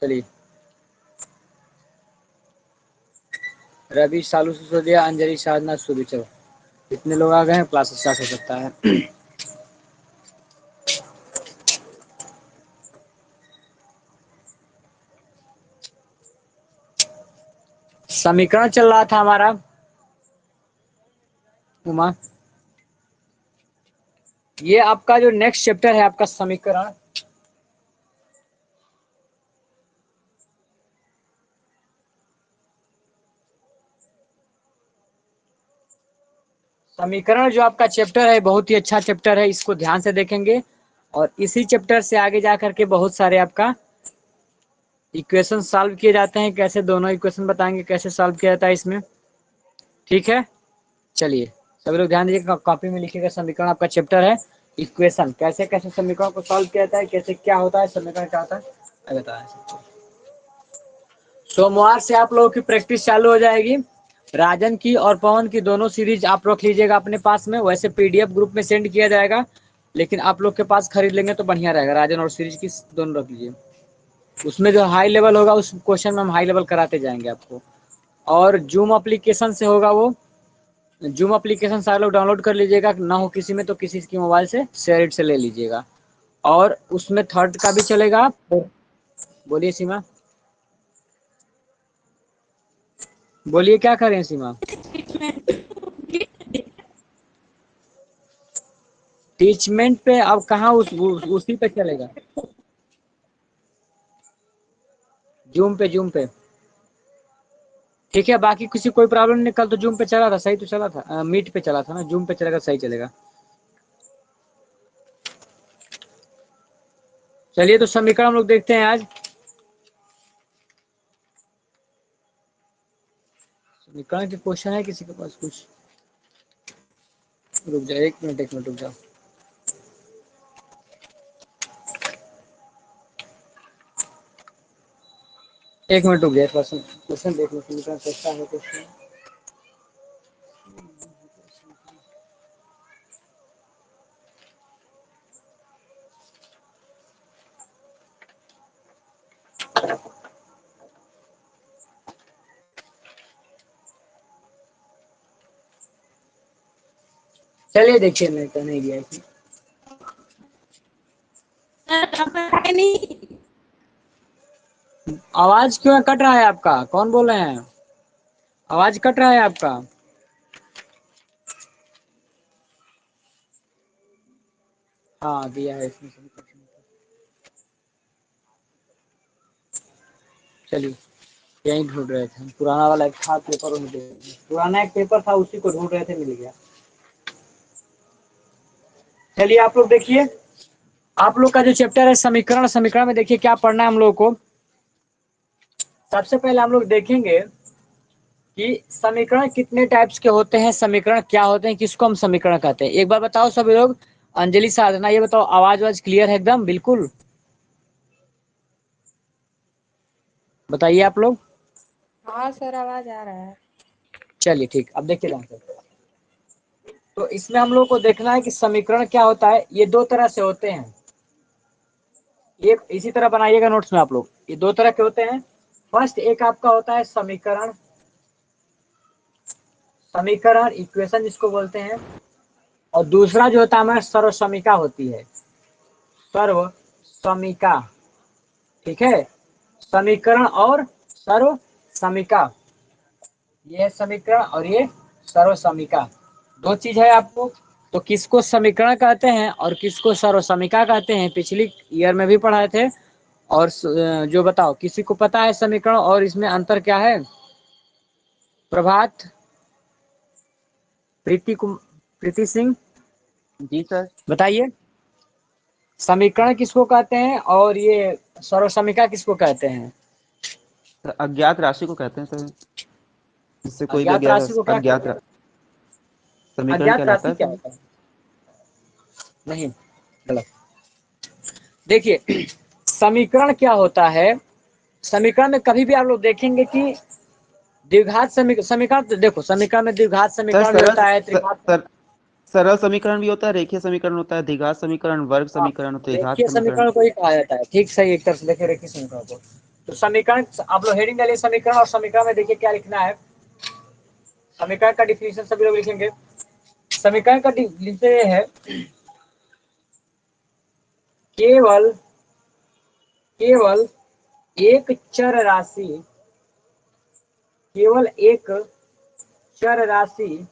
चलिए, रवि, शालू, सिसोदिया, अंजलि, साधना, सूर्य। चलो इतने लोग आ गए हैं, क्लास स्टार्ट हो सकता है। समीकरण चल रहा था हमारा उमा, ये आपका जो नेक्स्ट चैप्टर है आपका समीकरण, समीकरण जो आपका चैप्टर है बहुत ही अच्छा चैप्टर है, इसको ध्यान से देखेंगे और इसी चैप्टर से आगे जा करके बहुत सारे आपका इक्वेशन सॉल्व किए जाते हैं। कैसे दोनों इक्वेशन बताएंगे कैसे सॉल्व किया जाता है इसमें, ठीक है। चलिए सभी लोग ध्यान दीजिए, कॉपी में लिखिएगा। समीकरण आपका चैप्टर है इक्वेशन, कैसे कैसे समीकरण को सॉल्व किया जाता है, कैसे क्या होता है समीकरण, क्या होता है बताया। सोमवार से आप लोगों की प्रैक्टिस चालू हो जाएगी। राजन की और पवन की दोनों सीरीज आप रख लीजिएगा अपने पास में, वैसे पीडीएफ ग्रुप में सेंड किया जाएगा, लेकिन आप लोग के पास खरीद लेंगे तो बढ़िया रहेगा। राजन और सीरीज की दोनों रख लीजिए, उसमें जो हाई लेवल होगा उस क्वेश्चन में हम हाई लेवल कराते जाएंगे आपको। और जूम एप्लीकेशन से होगा वो, जूम एप्लीकेशन सारे लोग डाउनलोड कर लीजिएगा, ना हो किसी में तो किसी की मोबाइल से शेयर से ले लीजिएगा। और उसमें थर्ड का भी चलेगा। बोलिए सीमा, बोलिए क्या करें सीमा। टीचमेंट पे अब कहाँ उसी पे चलेगा, जूम पे, जूम पे ठीक है। बाकी किसी कोई प्रॉब्लम नहीं, कल तो जूम पे चला था, सही तो चला था, मीट पे चला था ना, जूम पे चलेगा सही चलेगा। चलिए तो समीकरण हम लोग देखते हैं आज। समीकरण के क्वेश्चन है किसी के पास कुछ, रुक जाओ एक मिनट रुक जाओ। एक मिनट रुक जाए, क्वेश्चन देख लो समीकरण कैसा है क्वेश्चन। चलिए देखिए, मैं तो नहीं दिया इसमें। आवाज क्यों कट रहा है आपका, कौन बोल रहे हैं, आवाज कट रहा है आपका। हाँ दिया है इसमें। चलिए यही ढूंढ रहे थे, पुराना वाला एक था पेपर, पुराना एक पेपर था उसी को ढूंढ रहे थे, मिल गया। चलिए आप लोग देखिए, आप लोग का जो चैप्टर है समीकरण, समीकरण में देखिए क्या पढ़ना है हम लोग को। सबसे पहले हम लोग देखेंगे कि समीकरण कितने टाइप्स के होते हैं, समीकरण क्या होते हैं, किसको हम समीकरण कहते हैं। एक बार बताओ सभी लोग, अंजलि, साधना, ये बताओ, आवाज वाज क्लियर है एकदम बिल्कुल, बताइए आप लोग। हाँ सर आवाज आ रहा है। चलिए ठीक, अब देखिए ध्यान से। तो इसमें हम लोग को देखना है कि समीकरण क्या होता है। ये दो तरह से होते हैं, एक इसी तरह बनाइएगा नोट्स में आप लोग, ये दो तरह के होते हैं। फर्स्ट एक आपका होता है समीकरण, समीकरण इक्वेशन जिसको बोलते हैं, और दूसरा जो होता है हमारा सर्वसमीका होती है, सर्वसमीका, ठीक है। समीकरण और सर्वसमीका, ये समीकरण और ये सर्वसमीका, दो चीज है आपको। तो किसको समीकरण कहते हैं और किसको सर्वसमीका कहते हैं, पिछली ईयर में भी पढ़ाए थे। और जो बताओ किसी को पता है समीकरण और इसमें अंतर क्या है। प्रभात, प्रीति सिंह, जी सर। बताइए समीकरण किसको कहते हैं और ये सर्वसमीका किसको कहते हैं। अज्ञात राशि को कहते हैं सर, जिससे कोई भी अज्ञात राशि को क्या अज्ञात कहते हैं, समीकरण अज्ञात कहलाता राशि है क्या सर। होता है, नहीं गलत। देखिए समीकरण क्या होता है, समीकरण में कभी भी आप लोग देखेंगे कि द्विघात समीकरण, तो देखो समीकरण में द्विघात सर समीकरण भी होता है, त्रिघात। सरल समीकरण भी होता है, रेखीय समीकरण होता है, द्विघात समीकरण, वर्ग हाँ, समीकरण, त्रिघात रेखीय समीकरण। समीकरण को ही कहा जाता है, ठीक सही, एक तरह से देखे रेखीय समीकरण को। तो समीकरण आप लोग हेडिंग डालिए समीकरण, और समीकरण में देखिए क्या लिखना है। समीकरण का डिफिनेशन सभी लोग लिखेंगे। समीकरण का डिफिनेशन ये है, केवल केवल एक चर राशि, केवल एक चर राशि,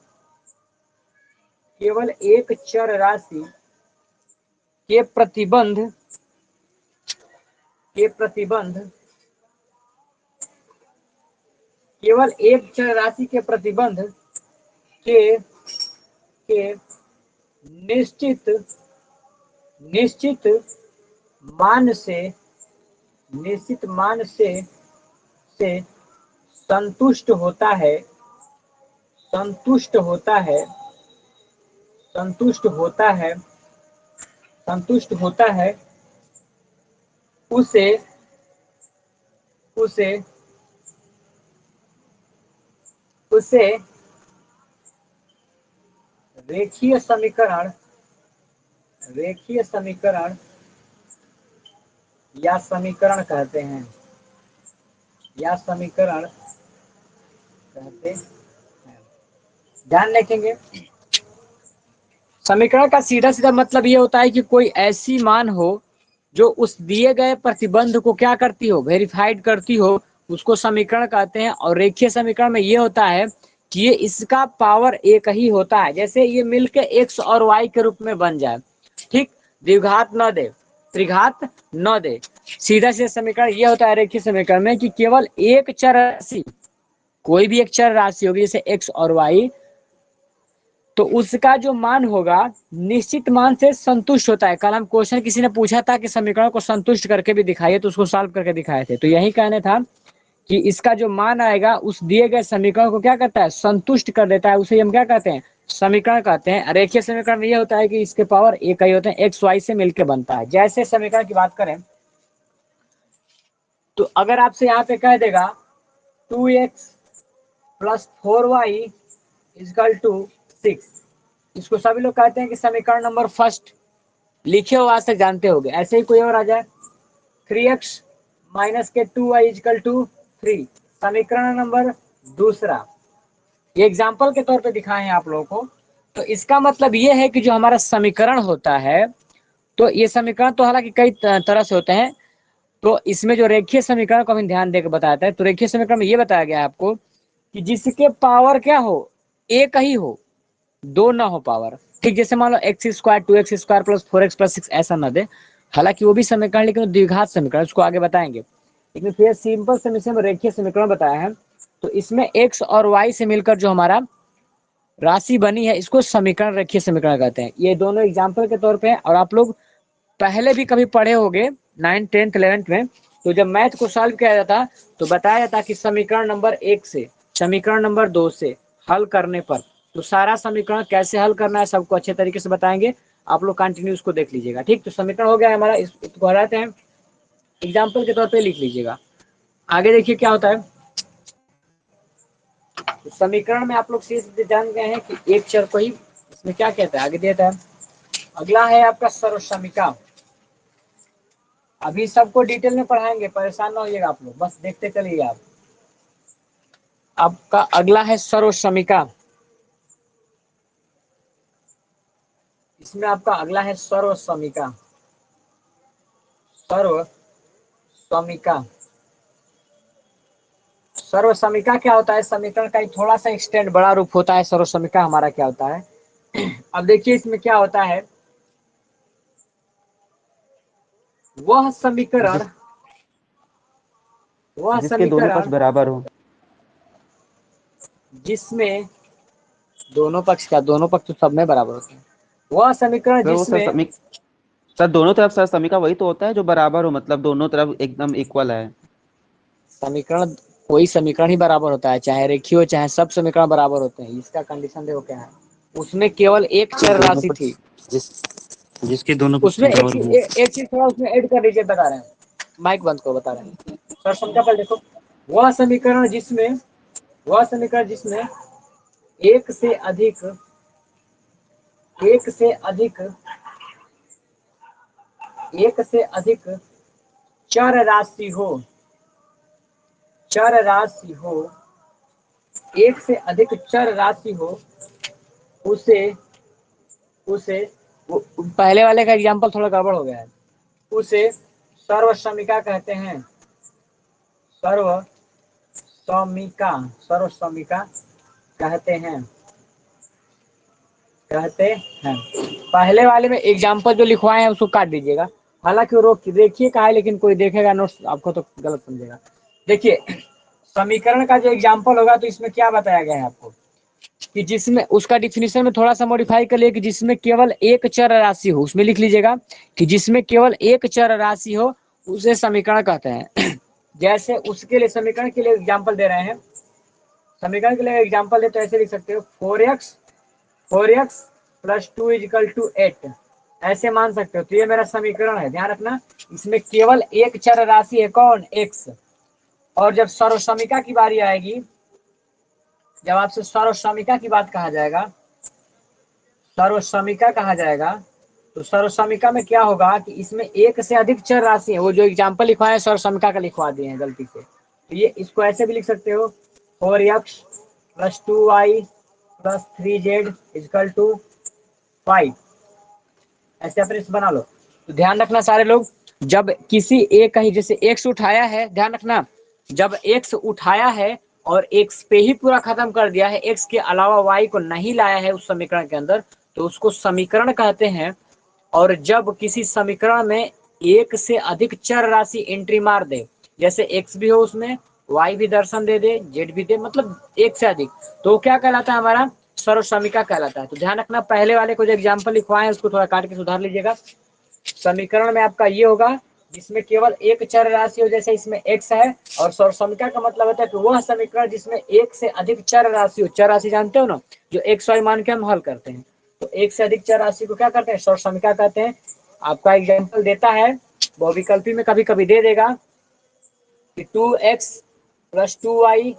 केवल एक चर राशि के प्रतिबंध, के प्रतिबंध, केवल एक चर राशि के प्रतिबंध के निश्चित निश्चित मान से, निश्चित मान से संतुष्ट होता है, संतुष्ट होता है, संतुष्ट होता है, संतुष्ट होता है, उसे उसे उसे रेखीय समीकरण, रेखीय समीकरण या समीकरण कहते हैं, या समीकरण कहते हैं। ध्यान रखेंगे, समीकरण का सीधा सीधा मतलब ये होता है कि कोई ऐसी मान हो जो उस दिए गए प्रतिबंध को क्या करती हो, वेरीफाइड करती हो, उसको समीकरण कहते हैं। और रेखीय समीकरण में ये होता है कि ये इसका पावर एक ही होता है, जैसे ये मिलके एक्स और वाई के रूप में बन जाए, ठीक, द्विघात न दे, त्रिघात न दे। सीधा सीधा समीकरण ये होता है रेखीय समीकरण में कि केवल एक चर राशि, कोई भी एक चर राशि होगी जैसे एक्स और वाई, तो उसका जो मान होगा निश्चित मान से संतुष्ट होता है। कल हम क्वेश्चन किसी ने पूछा था कि समीकरण को संतुष्ट करके भी दिखाइए, तो उसको सॉल्व करके दिखाए थे। तो यही कहने था कि इसका जो मान आएगा उस दिए गए समीकरण को क्या करता है, संतुष्ट कर देता है, उसे हम क्या कहते हैं, समीकरण कहते हैं। रेखीय समीकरण में यह होता है कि इसके पावर एक ही होते हैं, एक्स वाई से मिलकर बनता है। जैसे समीकरण की बात करें तो अगर आपसे यहाँ पे कह देगा 2x plus 4y is equal to 6, इसको सभी लोग कहते हैं कि समीकरण नंबर फर्स्ट। लिखे हो आज तक जानते होगे। ऐसे ही कोई और आ जाए 3x माइनस के 2y इजकल टू 3, समीकरण नंबर दूसरा। ये एग्जाम्पल के तौर पे दिखाए हैं आप लोगों को। तो इसका मतलब ये है कि जो हमारा समीकरण होता है, तो ये समीकरण तो हालांकि कई तरह से होते हैं, तो इसमें जो रेखीय समीकरण को हम ध्यान देकर बताता है, तो रेखीय समीकरण में ये बताया गया है आपको कि जिसके पावर क्या हो, एक ही हो, दो ना हो पावर, ठीक। जैसे मान लो X square 2x square plus 4x+6 ऐसा ना दे, हालांकि वो भी समीकरण, लेकिन द्विघात समीकरण, उसको आगे बताएंगे। लेकिन फिर सिंपल समीकरण रेखीय समीकरण बताया है, तो इसमें एक्स और वाई से मिलकर जो हमारा राशि बनी है, इसको समीकरण रेखीय समीकरण कहते हैं। ये दोनों एग्जाम्पल के तौर पे, और आप लोग पहले भी कभी पढ़े होंगे 9th 10th 11th में, तो जब मैथ को सॉल्व किया जाता तो बताया जाता कि समीकरण नंबर 1 से, समीकरण नंबर 2 से हल करने पर, तो सारा समीकरण कैसे हल करना है सबको अच्छे तरीके से बताएंगे। आप लोग कंटिन्यू उसको देख लीजिएगा, ठीक। तो समीकरण हो गया है हमारा, इसको हटाते हैं, एग्जाम्पल के तौर पे लिख लीजिएगा। आगे देखिए क्या होता है। तो समीकरण में आप लोग सीधे जान गए हैं कि एक चर को ही इसमें क्या कहता है, आगे देता है। अगला है आपका सर्वसमीका। अभी सबको डिटेल में पढ़ाएंगे, परेशान ना होइएगा आप लोग, बस देखते चलिए आप। आपका अगला है सर्वसमीका। इसमें आपका अगला है सर्वसमीका, सर्वसमीका। सर्वसमीका क्या होता है, समीकरण का थोड़ा सा एक्सटेंड बड़ा रूप होता है। सर्वसमीका हमारा क्या होता है, अब देखिए इसमें क्या होता है। वह समीकरण, जिस वह जिसके दोनों पक्ष समीकरण बराबर हो। जिसमें दोनों पक्ष, का दोनों पक्ष तो सब में बराबर होते हैं। वह समीकरण सर वो सर जिसमें, सर दोनों तरफ सर समीका वही तो होता है जो बराबर हो, मतलब दोनों तरफ एकदम इक्वल है। समीकरण, कोई समीकरण ही बराबर होता है, चाहे रेखीय हो चाहे सब समीकरण बराबर होते हैं। इसका कंडीशन देखो क्या है, उसमें केवल एक चर दोनों राशि पक्ष थी। जिस जिसके दोनों पक्ष उसमें एक बराबर चीज, हो। एक चीज थोड़ा उसमें ऐड कर लीजिए, बता रहे हैं, माइक बंद करो, बता रहे हैं सर। समझा पर देखो, वह समीकरण जिसमें, वह समीकरण जिसमें एक से अधिक, एक से अधिक, एक से अधिक चर राशि हो, चर राशि हो, एक से अधिक चर राशि हो, उसे उसे पहले वाले का एग्जाम्पल थोड़ा गड़बड़ हो गया है, उसे सर्वसमिका कहते हैं। सर्वसमिका, सर्वसमिका कहते हैं, कहते हैं। पहले वाले में एग्जाम्पल जो लिखवाए हैं उसको काट दीजिएगा, हालांकि वो रोक देखिए का है, लेकिन कोई देखेगा नोट्स आपको तो गलत समझेगा। देखिए समीकरण का जो एग्जाम्पल होगा तो इसमें क्या बताया गया है आपको कि जिसमें उसका डिफिनीशन में थोड़ा सा मॉडिफाई कर लिए कि जिसमें केवल एक चर राशि हो, उसमें लिख लीजिएगा कि जिसमें केवल एक चर राशि हो उसे समीकरण कहते हैं। जैसे उसके लिए समीकरण के लिए एग्जाम्पल दे रहे हैं, समीकरण के लिए एग्जाम्पल दे तो ऐसे लिख सकते हो 4x प्लस 2 इजिकल टू 8, ऐसे मान सकते हो। तो ये मेरा समीकरण है, ध्यान रखना इसमें केवल एक चर राशि है, कौन, x। और जब सर्वसमिका की बारी आएगी, जब आपसे सर्वसमिका की बात कहा जाएगा, सर्वसमिका कहा जाएगा, तो सर्वसमिका में क्या होगा कि इसमें एक से अधिक चर राशि है। वो जो एग्जाम्पल लिखवाए हैं सर्वसमिका का लिखवा दिए हैं गलती से, तो ये इसको ऐसे भी लिख सकते हो 4x plus 2y plus 3z is equal to 5, ऐसे अपने इस बना लो। तो ध्यान रखना सारे लोग, जब किसी एक कहीं जैसे x उठाया है, ध्यान रखना जब x उठाया है और x पे ही पूरा खत्म कर दिया है, x के अलावा y को नहीं लाया है उस समीकरण के अंदर, तो उसको समीकरण कहते हैं। और जब किसी समीकरण में एक से अधिक चर राशि एंट्री मार दे, जैसे x भी हो उसमें, y भी दर्शन दे दे, z भी दे, मतलब एक से अधिक, तो क्या कहलाता है, हमारा सर्वसमिका कहलाता है। तो ध्यान रखना पहले वाले को जो एग्जाम्पल लिखवाए हैं उसको थोड़ा काट के सुधार लीजिएगा। समीकरण में आपका ये होगा जिसमें केवल एक चर राशि हो, जैसे इसमें x है, और सर्वसमिका का मतलब होता है कि वह समीकरण जिसमें एक से अधिक चर राशि हो। चर राशि जानते हो ना, जो x y मान के हम हल करते हैं, तो एक से अधिक चर राशि को क्या करते हैं, सर्वसमिका कहते हैं। आपका एग्जाम्पल देता है, बहुविकल्पी में कभी कभी दे देगा कि 2x प्लस 2y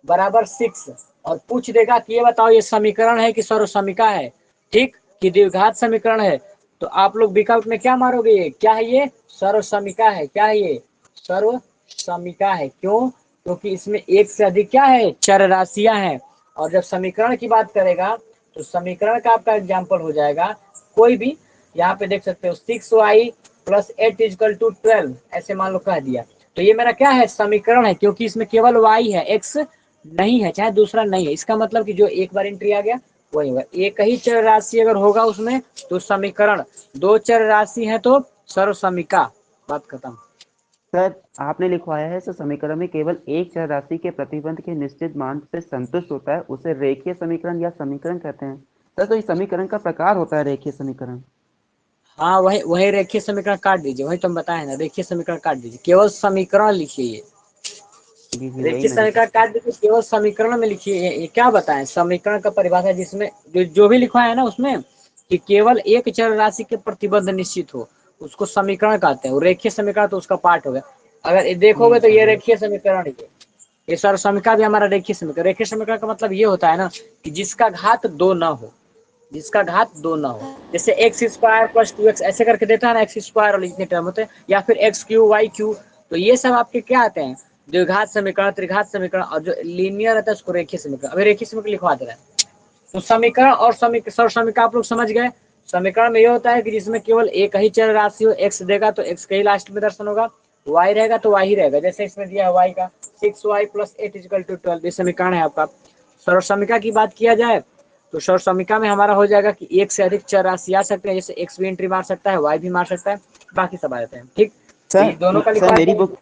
बराबर 6, और पूछ देगा कि ये बताओ ये समीकरण है कि सर्वसमिका है, ठीक, कि द्विघात समीकरण है। तो आप लोग विकल्प में क्या मारोगे, ये क्या है, ये सर्वसमिका है। क्या है ये, सर्वसमिका है। क्यों, क्योंकि इसमें एक से अधिक क्या है, चर राशियां हैं। और जब समीकरण की बात करेगा तो समीकरण का आपका एग्जाम्पल हो जाएगा कोई भी, यहाँ पे देख सकते हो 6y प्लस 8 इजकल टू 12, ऐसे मान लो कह दिया, तो ये मेरा क्या है, समीकरण है, क्योंकि इसमें केवल y है, x नहीं है, चाहे दूसरा नहीं है। इसका मतलब कि जो एक बार एंट्री आ गया वही होगा। एक ही चर राशि अगर होगा उसमें तो समीकरण, दो चर राशि है तो सर्वसमिका, बात खत्म। सर आपने लिखवाया है सर समीकरण में केवल एक चर राशि के प्रतिबंध के निश्चित मान से संतुष्ट होता है उसे रेखीय समीकरण या समीकरण कहते हैं। सर तो इस समीकरण का प्रकार होता है रेखीय समीकरण। हाँ वही वही रेखीय समीकरण काट दीजिए, वही तुम बताए ना, रेखीय समीकरण काट दीजिए, केवल समीकरण लिखिए। ये जी जी वही रेखीय मैं लिख। समीकरण काट दीजिए, केवल समीकरण में लिखिए। ये क्या बताएं, समीकरण का परिभाषा जिसमें जो भी लिखा है ना उसमें कि केवल एक चर राशि के प्रतिबंध निश्चित हो, उसको समीकरण कहते हैं। रेखीय समीकरण तो उसका पार्ट हो गया। अगर ये जी देखोगे तो जी ये वही। रेखीय समीकरण है। ये सर्वसमिका भी हमारा रेखीय समीकरण। रेखीय समीकरण का मतलब ये होता है ना कि जिसका घात दो ना हो, जिसका घात दो ना हो। जैसे एक्स स्क्वायर प्लस 2x ऐसे करके देता है ना, एक्स स्क्वायर और इतने टर्म होते हैं, या फिर एक्स क्यू वाई क्यू, तो ये सब आपके क्या आते हैं, द्विघात समीकरण, त्रिघात समीकरण, और जो लीनियर रहता है उसको रेखीय समीकरण। अभी रेखीय समीकरण लिखवा दे रहा है। तो समीकरण और सर्वसमिका आप लोग समझ गए। समीकरण में ये होता है कि जिसमें केवल एक ही चर राशि हो, एक्स देगा तो एक्स का ही लास्ट में दर्शन होगा, वाई रहेगा तो वाई ही रहेगा। जैसे इसमें दिया है वाई का 6y प्लस 8 इजकल टू 12, ये समीकरण है आपका। सर्वसमिका की बात किया जाए तो सर्वसमिका में हमारा हो जाएगा कि एक से अधिक चर राशि आ सकते हैं, जैसे एक्स भी एंट्री मार सकता है, वाई भी मार सकता है, बाकी सब आ जाते हैं, ठीक। तो ये दोनों का सर लिखवा मेरी दें। बुक,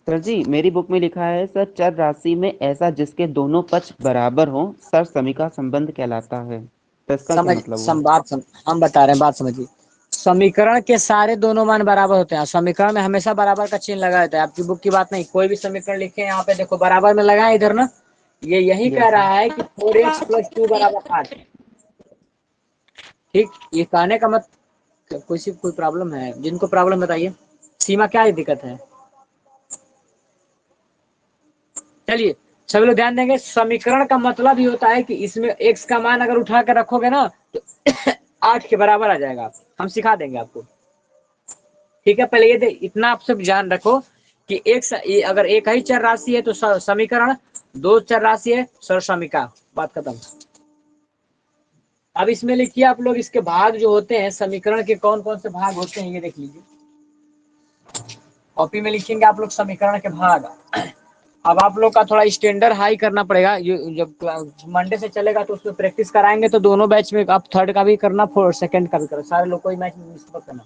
सर जी मेरी बुक में लिखा है सर चर राशि में ऐसा जिसके दोनों पक्ष बराबर हो सर समीका संबंध कहलाता है। तो इसका क्या समझ मतलब हुआ। सम बात सम, हम बता रहे हैं, बात समझिए। समीकरण के सारे दोनों मान बराबर होते हैं। समीकरण में हमेशा बराबर का चिन्ह लगा रहता है। आपकी बुक की बात नहीं, कोई भी समीकरण लिखे यहाँ पे देखो बराबर में लगा है इधर ना, ये यही कह यस सर। रहा है कि 4x प्लस 2 बराबर 8, ठीक। ये कहने का मत, कोई प्रॉब्लम है, जिनको प्रॉब्लम बताइए, सीमा क्या दिक्कत है। चलिए सभी लोग ध्यान देंगे, समीकरण का मतलब ही होता है कि इसमें x का मान अगर उठा कर रखोगे ना तो 8 के बराबर आ जाएगा। हम सिखा देंगे आपको, ठीक है। पहले ये इतना आप सब जान रखो कि अगर एक ही चर राशि है तो समीकरण, दो चर राशि है सरसमीका, बात खत्म। अब इसमें लिखिए आप लोग इसके भाग जो होते हैं, समीकरण के कौन कौन से भाग होते हैं ये देख लीजिए। कॉपी में लिखेंगे आप लोग समीकरण के भाग। अब आप लोग का थोड़ा स्टैंडर्ड हाई करना पड़ेगा, जब मंडे से चलेगा तो उसमें प्रैक्टिस कराएंगे, तो दोनों बैच में आप थर्ड का भी करना, फोर्थ सेकंड का भी करना, सारे लोग को मैच मिस मत करना।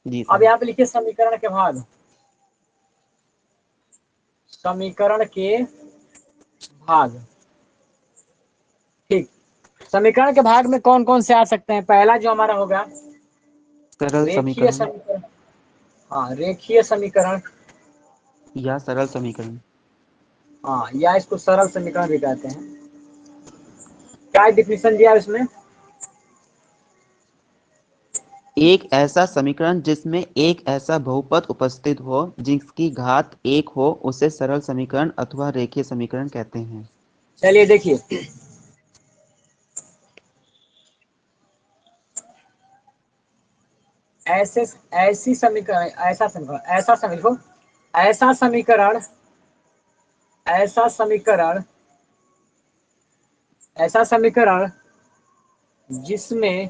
जी अब सर। यहाँ पे लिखिए समीकरण के भाग, समीकरण के भाग, ठीक। समीकरण के भाग में कौन कौन से आ सकते हैं? पहला जो हमारा होगा सरल रेखीय समीकरण समीकरण, हाँ रेखीय समीकरण, या सरल समीकरण। हाँ या इसको सरल समीकरण भी कहते हैं। क्या डिफिनेशन दिया है इसमें? एक ऐसा समीकरण जिसमें एक ऐसा बहुपद उपस्थित हो जिसकी घात एक हो उसे सरल समीकरण अथवा रेखीय समीकरण कहते हैं। चलिए देखिए, ऐसे ऐसी समीकरण, ऐसा समीकरण, ऐसा समीकरण, ऐसा समीकरण, ऐसा समीकरण, ऐसा समीकरण जिसमें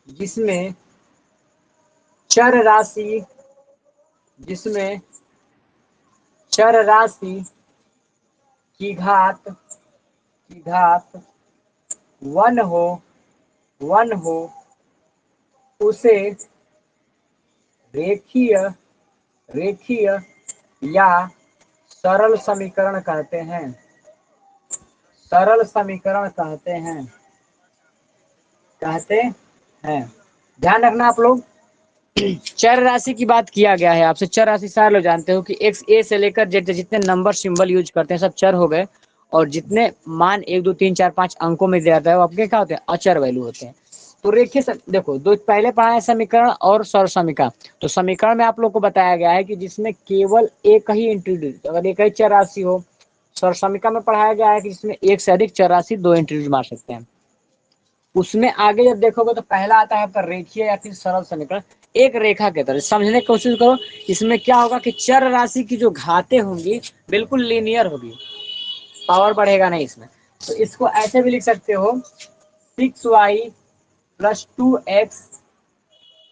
जिसमें चर राशि, जिसमें चर राशि की घात वन हो उसे रेखीय रेखीय या सरल समीकरण कहते हैं, सरल समीकरण कहते हैं, कहते हैं। ध्यान रखना आप लोग, चर राशि की बात किया गया है आपसे। चर राशि सारे लोग जानते हो कि एक्स ए से लेकर जेड, जितने नंबर सिंबल यूज करते हैं सब चर हो गए, और जितने मान 1 2 3 4 5 अंकों में दिया जाता है वो आपके क्या होते हैं? अचर वैल्यू होते हैं। तो रेखीय देखो, दो पहले पढ़ा है समीकरण और सरसमीका। तो समीकरण में आप लोग को बताया गया है कि जिसमें केवल एक ही इंट्रोड्यूस, अगर एक ही चर राशि हो। सरसमीका में पढ़ाया गया है कि जिसमें एक से अधिक चर राशि दो इंट्रोड्यूस मार सकते हैं। उसमें आगे जब देखोगे तो पहला आता है आपका रेखीय या फिर सरल समीकरण, एक रेखा के तरह समझने की कोशिश करो। इसमें क्या होगा कि चर राशि की जो घातें होंगी बिल्कुल लीनियर होगी, पावर बढ़ेगा नहीं इसमें। तो इसको ऐसे भी लिख सकते हो 6y plus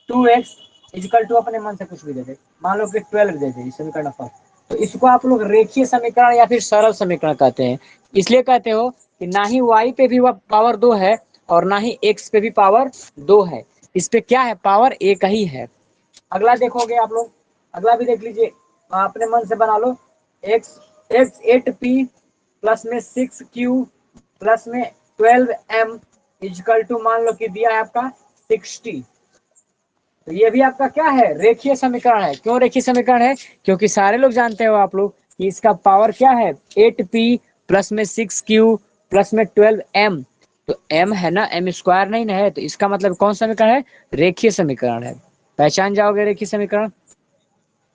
2x is equal to, अपने मन से कुछ भी दे दे, मान लो कि 12 दे दे समीकरण फर्स्ट। तो इसको आप लोग रेखीय समीकरण या फिर सरल समीकरण कहते हैं। इसलिए कहते हो कि ना ही y पे भी पावर 2 है और ना ही x पे भी पावर 2 है, इस पे क्या है? पावर एक ही है। अगला देखोगे आप लोग, अगला भी देख लीजिए, अपने मन से बना लो। x 8p प्लस में 6q प्लस में 12m इजिकल टू, मान लो कि दिया है आपका 60। तो ये भी आपका क्या है? रेखीय समीकरण है। क्यों रेखीय समीकरण है? क्योंकि सारे लोग जानते हो आप लोग कि इसका पावर क्या है? 8p प्लस में 6q प्लस में 12m। तो m है ना, m स्क्वायर नहीं ना है, तो इसका मतलब कौन सा समीकरण है? रेखीय समीकरण है। पहचान जाओगे रेखीय समीकरण।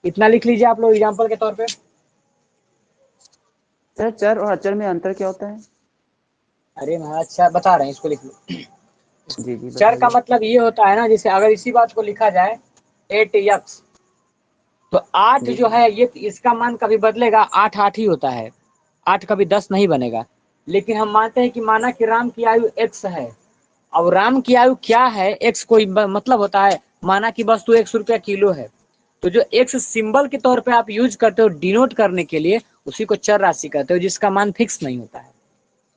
इतना लिख लीजिए आप लोग एग्जाम्पल के तौर पे। सर चर और अचर में अंतर क्या होता है? अरे महाराज अच्छा बता रहे हैं, इसको लिख लो। जी जी चर का बताइए। मतलब ये होता है ना, जैसे अगर इसी बात को लिखा जाए 8x, तो 8 जी जो सर। है ये इसका मान कभी बदलेगा, 8 8 ही होता है, 8 कभी 10 नहीं बनेगा। लेकिन हम मानते हैं कि माना कि राम की आयु x है। अब राम की आयु क्या है? x कोई मतलब होता है? माना कि वस्तु 100 रुपया किलो है, तो जो x सिंबल के तौर पे आप यूज करते हो डिनोट करने के लिए, उसी को चर राशि कहते हो, जिसका मान फिक्स नहीं होता है।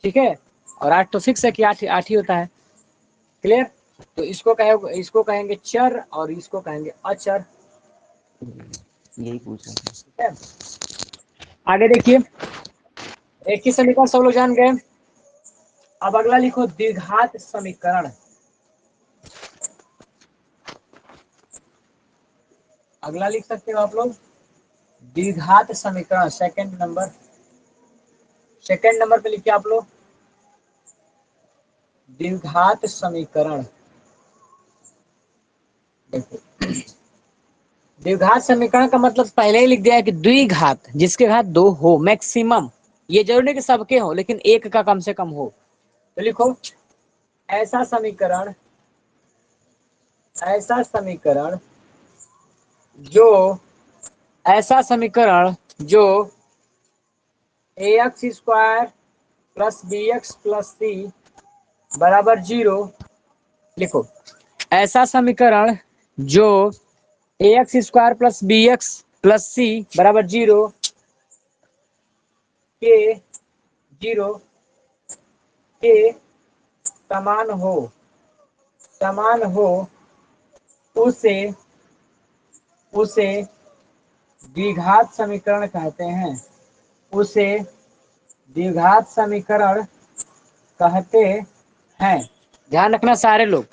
ठीक है, और 8 तो फिक्स है कि 8 8 ही होता है। क्लियर? तो इसको कहेंगे चर और इसको कहेंगे अचर। यही पूछ रहा था। ठीक है, आगे देखिए, एक ही समीकरण सब लोग जान गए। अब अगला लिखो द्विघात समीकरण। अगला लिख सकते हो आप लोग द्विघात समीकरण, सेकंड नंबर पे लिखिए आप लोग द्विघात समीकरण। देखो, द्विघात समीकरण का मतलब पहले ही लिख दिया है कि द्विघात, जिसके घात दो हो मैक्सिमम। ये जरूरी नहीं कि सबके हो, लेकिन एक का कम से कम हो। तो लिखो ऐसा समीकरण, ऐसा समीकरण जो ऐसा समीकरण जो ax square plus bx plus C बराबर 0, लिखो, ऐसा समीकरण जो ax square plus bx plus C बराबर 0 के 0 के समान हो उसे द्विघात समीकरण कहते हैं। उसे द्विघात समीकरण कहते हैं। ध्यान रखना सारे लोग,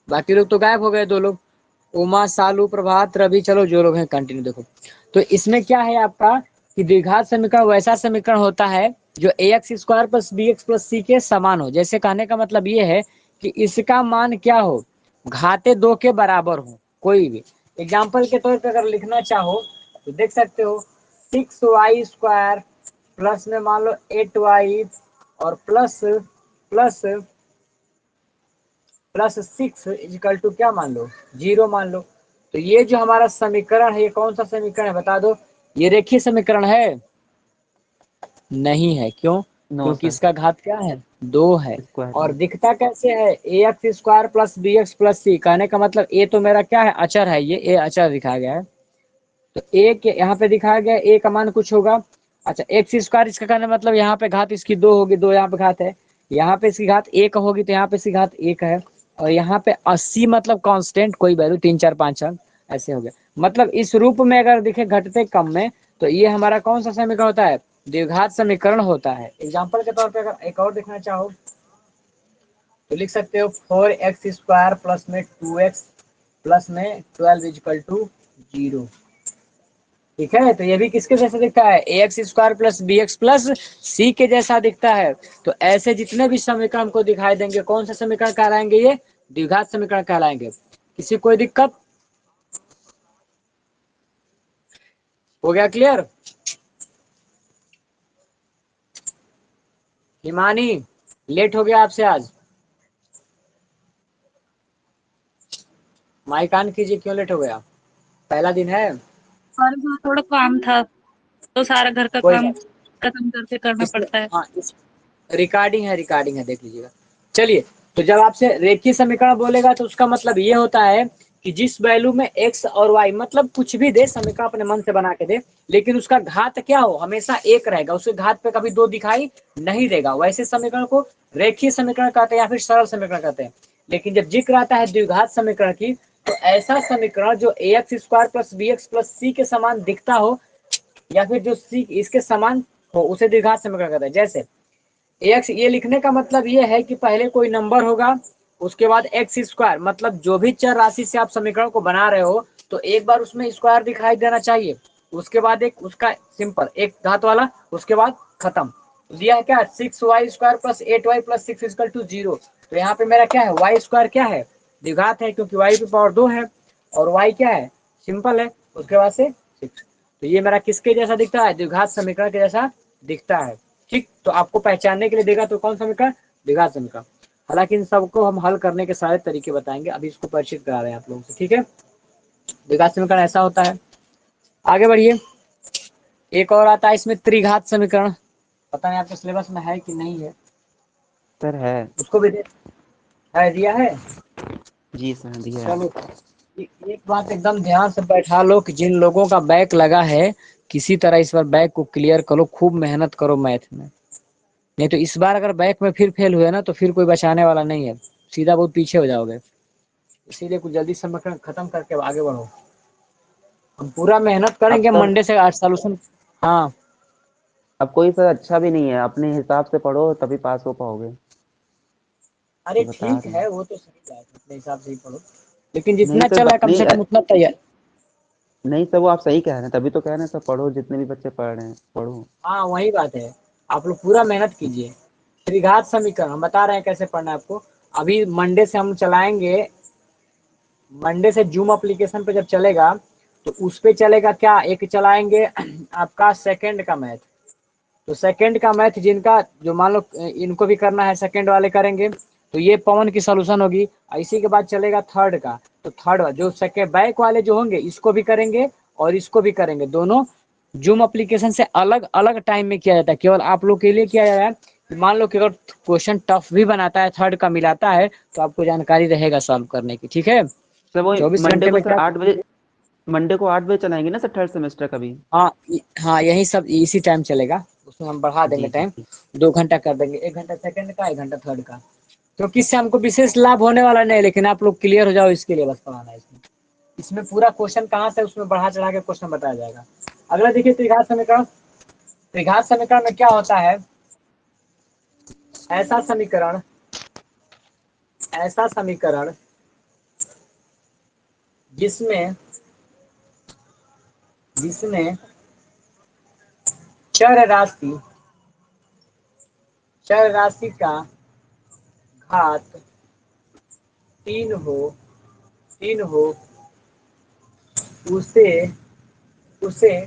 बाकी लोग तो गायब हो गए, 2 लोग, उमा, सालू, प्रभात, रवि, चलो जो लोग हैं कंटिन्यू देखो। तो इसमें क्या है आपका कि द्विघात समीकरण वैसा समीकरण होता है जो ax square plus bx plus C के समान हो। जैसे कहने का मतलब ये है कि इसका मान क्या हो, घाते 2 के बराबर हो। कोई भी एग्जाम्पल के तौर पर अगर लिखना चाहो तो देख सकते हो 6y स्क्वायर प्लस में मान लो 8y और प्लस 6 इजिकल टू क्या मान लो 0 मान लो। तो ये जो हमारा समीकरण है ये कौन सा समीकरण है बता दो। ये रेखीय समीकरण है? नहीं है। क्यों? नो क्योंकि सर, इसका घात क्या है, 2 है। स्क्वायर और है। दिखता कैसे है, ax square plus bx plus C. कहने का मतलब a तो मेरा क्या है, अचर है, ये a अचर दिखाया गया है। तो a के यहाँ पे दिखाया गया a का मान कुछ होगा। अच्छा, एक्स स्क्वायर इसका कहने मतलब यहाँ पे घात इसकी 2 होगी, 2 यहाँ पे घात है, यहाँ पे इसकी घात 1 होगी तो यहाँ पे इसकी घात 1 है। और यहाँ पे 80 मतलब कांस्टेंट, कोई वैल्यू 3 4 5 6 ऐसे हो गए। मतलब इस रूप में अगर दिखे घटते क्रम में तो ये हमारा कौन सा समीकरण होता है, द्विघात समीकरण होता है। एग्जाम्पल के तौर पर अगर एक और देखना चाहो तो लिख सकते हो 4x स्क्वायर प्लस में 2x प्लस में 12 इजिकल टू 0। ठीक है, तो ये भी किसके जैसा दिखता है, ax square plus bx plus C के जैसा दिखता है। तो ऐसे जितने भी समीकरण हमको दिखाई देंगे कौन सा समीकरण कहलाएंगे, ये द्विघात समीकरण कहलाएंगे। किसी कोई दिक्कत? हो गया क्लियर? हिमानी, लेट हो गया आपसे आज, माइक ऑन कीजिए, क्यों लेट हो गया, पहला दिन है। और वो थोड़ा काम था तो सारा घर का कोई काम बात खत्म करके करना इसमें, पड़ता है। हाँ इस रिकॉर्डिंग है देख लीजिएगा। चलिए, तो जब आपसे रेखीय समीकरण बोलेगा तो उसका मतलब ये होता है कि जिस वैल्यू में x और y मतलब कुछ भी दे, समीकरण अपने मन से बना के दे, लेकिन उसका घात क्या हो, हमेशा 1 रहेगा, उसके घात पे कभी 2 दिखाई नहीं देगा, वैसे समीकरण को रेखीय समीकरण कहते हैं या फिर सरल समीकरण कहते हैं। लेकिन जब जिक्र आता है द्विघात समीकरण की तो ऐसा समीकरण जो ax square plus bx plus C के समान दिखता हो या फिर जो सी इसके समान हो उसे द्विघात समीकरण कहते हैं। जैसे एक्स, ये लिखने का मतलब ये है कि पहले कोई नंबर होगा उसके बाद एक्स स्क्वायर, मतलब जो भी चर राशि से आप समीकरण को बना रहे हो तो एक बार उसमें स्क्वायर दिखाई देना चाहिए, उसके बाद एक उसका सिंपल एक घात वाला, उसके बाद खत्म। दिया है क्या 6y square plus 8y plus 6 equal to 0। तो यहाँ पे मेरा क्या है, y स्क्वायर क्या है, द्विघात है क्योंकि y की पावर 2 है और y क्या है, सिंपल है, उसके बाद से 6। तो ये मेरा किसके जैसा दिखता है, द्विघात समीकरण के जैसा दिखता है। ठीक, तो आपको पहचानने के लिए देगा तो कौन समीकरण, द्विघात समीकरण। हालांकि इन सबको हम हल करने के सारे तरीके बताएंगे, अभी इसको परिचित करा रहे हैं आप लोगों से। ठीक है, द्विघात समीकरण ऐसा होता है। आगे बढ़िए, एक और आता है इसमें त्रिघात समीकरण, पता नहीं आपके सिलेबस में है कि नहीं है, सर है। उसको भी है, दिया है। जी सर, दिया है। चलो, एक बात एकदम ध्यान से बैठा लो कि जिन लोगों का बैक लगा है किसी तरह इस बार बैक को क्लियर करो, खूब मेहनत करो मैथ में, नहीं तो इस बार अगर बैक में फिर फेल हुए ना तो फिर कोई बचाने वाला नहीं है, सीधा बहुत पीछे हो जाओगे। इसीलिए कुछ जल्दी समीकरण खत्म करके आगे बढ़ो, हम पूरा मेहनत अब करेंगे सर, मंडे से आज सॉल्यूशन। हाँ, अब कोई सर अच्छा भी नहीं है, अपने हिसाब से पढ़ो तभी पास हो पाओगे। अरे ये बता ठीक रहे है, हैं। वो तो सही बात है, अपने हिसाब से ही पढ़ो, लेकिन नहीं जितना सर, चल रहा है कम नहीं से कम उतना तैयार। नहीं सर, वो आप सही कह रहे हैं, तभी तो कह रहे हैं सर, पढ़ो, जितने भी बच्चे पढ़ रहे हैं पढ़ो। हाँ वही बात है, आप लोग पूरा मेहनत कीजिए। त्रिघात समीकरण हम बता रहे हैं कैसे पढ़ना है आपको, अभी मंडे से हम चलाएंगे, मंडे से जूम एप्लीकेशन पे जब चलेगा तो उस पे चलेगा क्या, एक चलाएंगे आपका सेकंड का मैथ। तो सेकंड का मैथ जिनका जो मान लो इनको भी करना है, सेकंड वाले करेंगे तो ये पवन की सोल्यूशन होगी। इसी के बाद चलेगा थर्ड का, तो थर्ड जो सेकंड बैक वाले जो होंगे इसको भी करेंगे और इसको भी करेंगे, दोनों जूम एप्लीकेशन से अलग अलग टाइम में किया जाता है, केवल आप लोग के लिए किया जा रहा है। मान लो कि अगर क्वेश्चन टफ भी बनाता है, थर्ड का मिलाता है, तो आपको जानकारी रहेगा सॉल्व करने की, ठीक है। सर वो 24 घंटे मंडे को में सर क्या, 8 बजे, मंडे को 8 बजे चलाएंगे ना सर थर्ड सेमेस्टर का भी? हाँ हाँ, यही सब इसी टाइम चलेगा, उसमें हम बढ़ा देंगे जी जी टाइम, जी। 2 घंटा कर देंगे, 1 घंटा सेकंड का, 1 घंटा थर्ड का, क्योंकि इससे हमको विशेष लाभ होने वाला नहीं है, लेकिन आप लोग क्लियर हो जाओ इसके लिए बस पढ़ाना है इसमें। इसमें पूरा क्वेश्चन कहाँ से उसमें बढ़ा चढ़ा के क्वेश्चन बताया जाएगा। अगला देखिए त्रिघात समीकरण। त्रिघात समीकरण में क्या होता है, ऐसा समीकरण, ऐसा समीकरण जिसमें जिसमें चर राशि, चर राशि का घात 3 हो, 3 हो, उसे उसे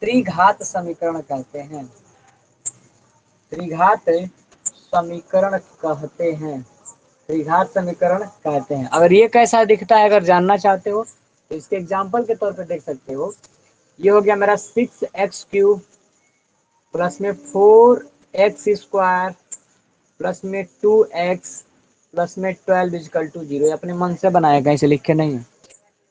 त्रिघात समीकरण कहते हैं, त्रिघात समीकरण कहते हैं, त्रिघात समीकरण कहते हैं। अगर ये कैसा दिखता है, अगर जानना चाहते हो तो इसके एग्जांपल के तौर पे देख सकते हो। ये हो गया मेरा 6x³ प्लस में 4x² प्लस में 2x प्लस में 12 इजकल टू 0। अपने मन से बनाया गया, इसे लिखे नहीं है,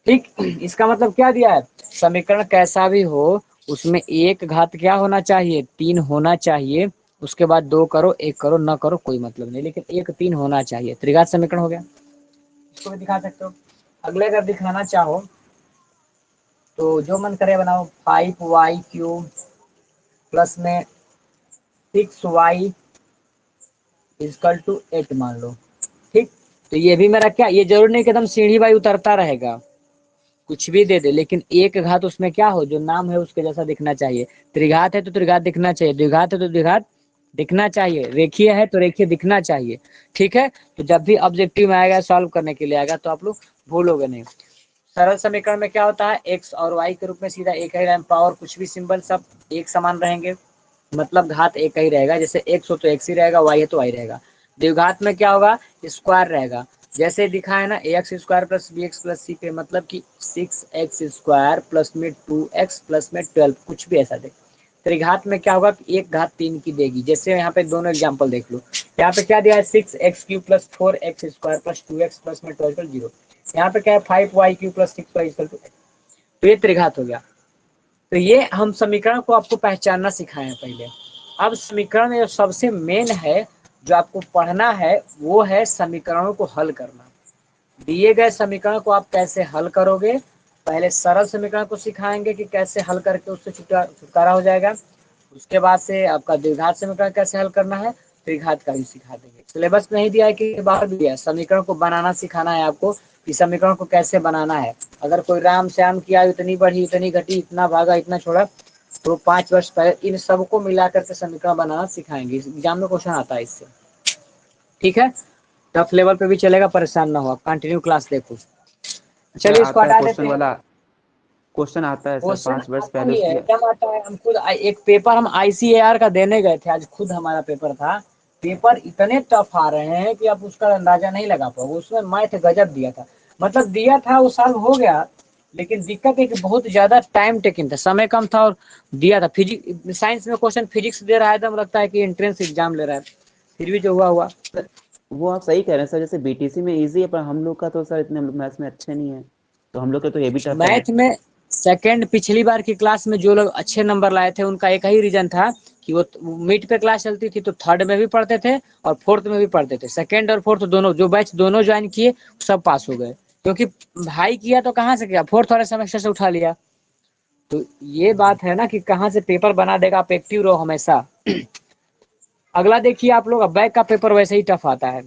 ठीक। इसका मतलब क्या दिया है, समीकरण कैसा भी हो उसमें एक घात क्या होना चाहिए, 3 होना चाहिए, उसके बाद 2 करो, 1 करो, न करो कोई मतलब नहीं, लेकिन 1 3 होना चाहिए, त्रिघात समीकरण हो गया। इसको भी दिखा सकते हो। अगले अगर दिखाना चाहो तो जो मन करे बनाओ, 5y³ प्लस में 6y इजकल टू 8 मान लो, ठीक। तो ये भी मेरा क्या, ये जरूर नहीं कि एकदम सीढ़ी बाई उतरता रहेगा, कुछ भी दे दे, लेकिन एक घात उसमें क्या हो, जो नाम है उसके जैसा दिखना चाहिए। त्रिघात है तो त्रिघात दिखना चाहिए, द्विघात है तो द्विघात दिखना चाहिए, रेखीय है तो रेखीय दिखना चाहिए, ठीक है। तो जब भी ऑब्जेक्टिव में आएगा, सॉल्व करने के लिए आएगा, तो आप लोग भूलोगे नहीं। सरल समीकरण में क्या होता है, एक्स और वाई के रूप में सीधा एक ही रहेगा, पावर कुछ भी सिंबल सब एक समान रहेंगे, मतलब घात एक ही रहेगा, जैसे एक्स हो तो एक्स ही रहेगा, वाई है तो वाई रहेगा। द्विघात में क्या होगा, स्क्वायर रहेगा, जैसे दिखा है ना, ax² plus bx plus c पे, मतलब कि 6x² प्लस में 2x प्लस में 12, कुछ भी ऐसा दे। त्रिघात में क्या होगा कि एक घात 3 की देगी, जैसे यहाँ पे दोनों एग्जांपल देख लो। यहाँ पे क्या दिया है, 6x³ plus 4x² plus 2x plus में 12 0। यहाँ पे क्या है, 5y³ प्लस 6y, तो ये त्रिघात हो गया। तो ये हम समीकरण को आपको पहचानना सिखाए हैं पहले। अब समीकरण में जो सबसे मेन है, जो आपको पढ़ना है, वो है समीकरणों को हल करना। दिए गए समीकरण को आप कैसे हल करोगे, पहले सरल समीकरण को सिखाएंगे कि कैसे हल करके उससे छुटकारा हो जाएगा, उसके बाद से आपका द्विघात समीकरण कैसे हल करना है, त्रिघात का भी सिखा देंगे। सिलेबस में ही दिया है कि बाहर भी है, समीकरण को बनाना सिखाना है आपको, कि समीकरण को कैसे बनाना है। अगर कोई राम श्याम किया, इतनी बढ़ी, इतनी घटी, इतना भागा, इतना छोड़ा, तो 5 वर्ष पहले इन सबको मिला करके समीकरण बनाना सिखाएंगे, एग्जाम में क्वेश्चन आता है इससे, ठीक है। टफ लेवल पे भी चलेगा, परेशान ना हो, कंटिन्यू क्लास देखो। सर चलिए इसको आता है हटा देते क्वेश्चन हैं। वाला, क्वेश्चन आता है सर क्वेश्चन 5 वर्ष आता पहले ही है, उसकी। एकदम आता है। हम खुद एक पेपर हम ICAR का देने गए थे, आज खुद हमारा पेपर था। पेपर इतने टफ आ रहे हैं कि आप उसका अंदाजा नहीं लगा पाओगे, उसमें मैथ गजब दिया था, मतलब दिया था वो साल हो गया, लेकिन दिक्कत है कि बहुत ज्यादा टाइम टेकिंग था, समय कम था, और दिया था फिजिक्स, साइंस में क्वेश्चन फिजिक्स दे रहा है, एकदम लगता है कि एंट्रेंस एग्जाम ले रहा है, फिर भी जो हुआ हुआ। सर वो आप सही कह रहे हैं सर, जैसे बीटीसी में इजी है, पर हम लोग का तो सर इतने मैथ्स में अच्छे नहीं है, तो हम लोग के तो ये भी टफ है। मैथ में सेकंड, पिछली बार की क्लास में जो लोग अच्छे नंबर लाए थे, उनका एक ही रीजन था कि वो मिड पे क्लास चलती थी, तो थर्ड में भी पढ़ते थे और फोर्थ में भी पढ़ते थे, सेकंड और फोर्थ दोनों, जो बैच दोनों ज्वाइन किए सब पास हो गए, क्योंकि भाई किया तो कहाँ से किया, फोर्थ वाले सेमेस्टर से उठा लिया। तो ये बात है ना कि कहाँ से पेपर बना देगा, आप एक्टिव रहो हमेशा। अगला देखिए आप लोग, बैक का पेपर वैसे ही टफ आता है,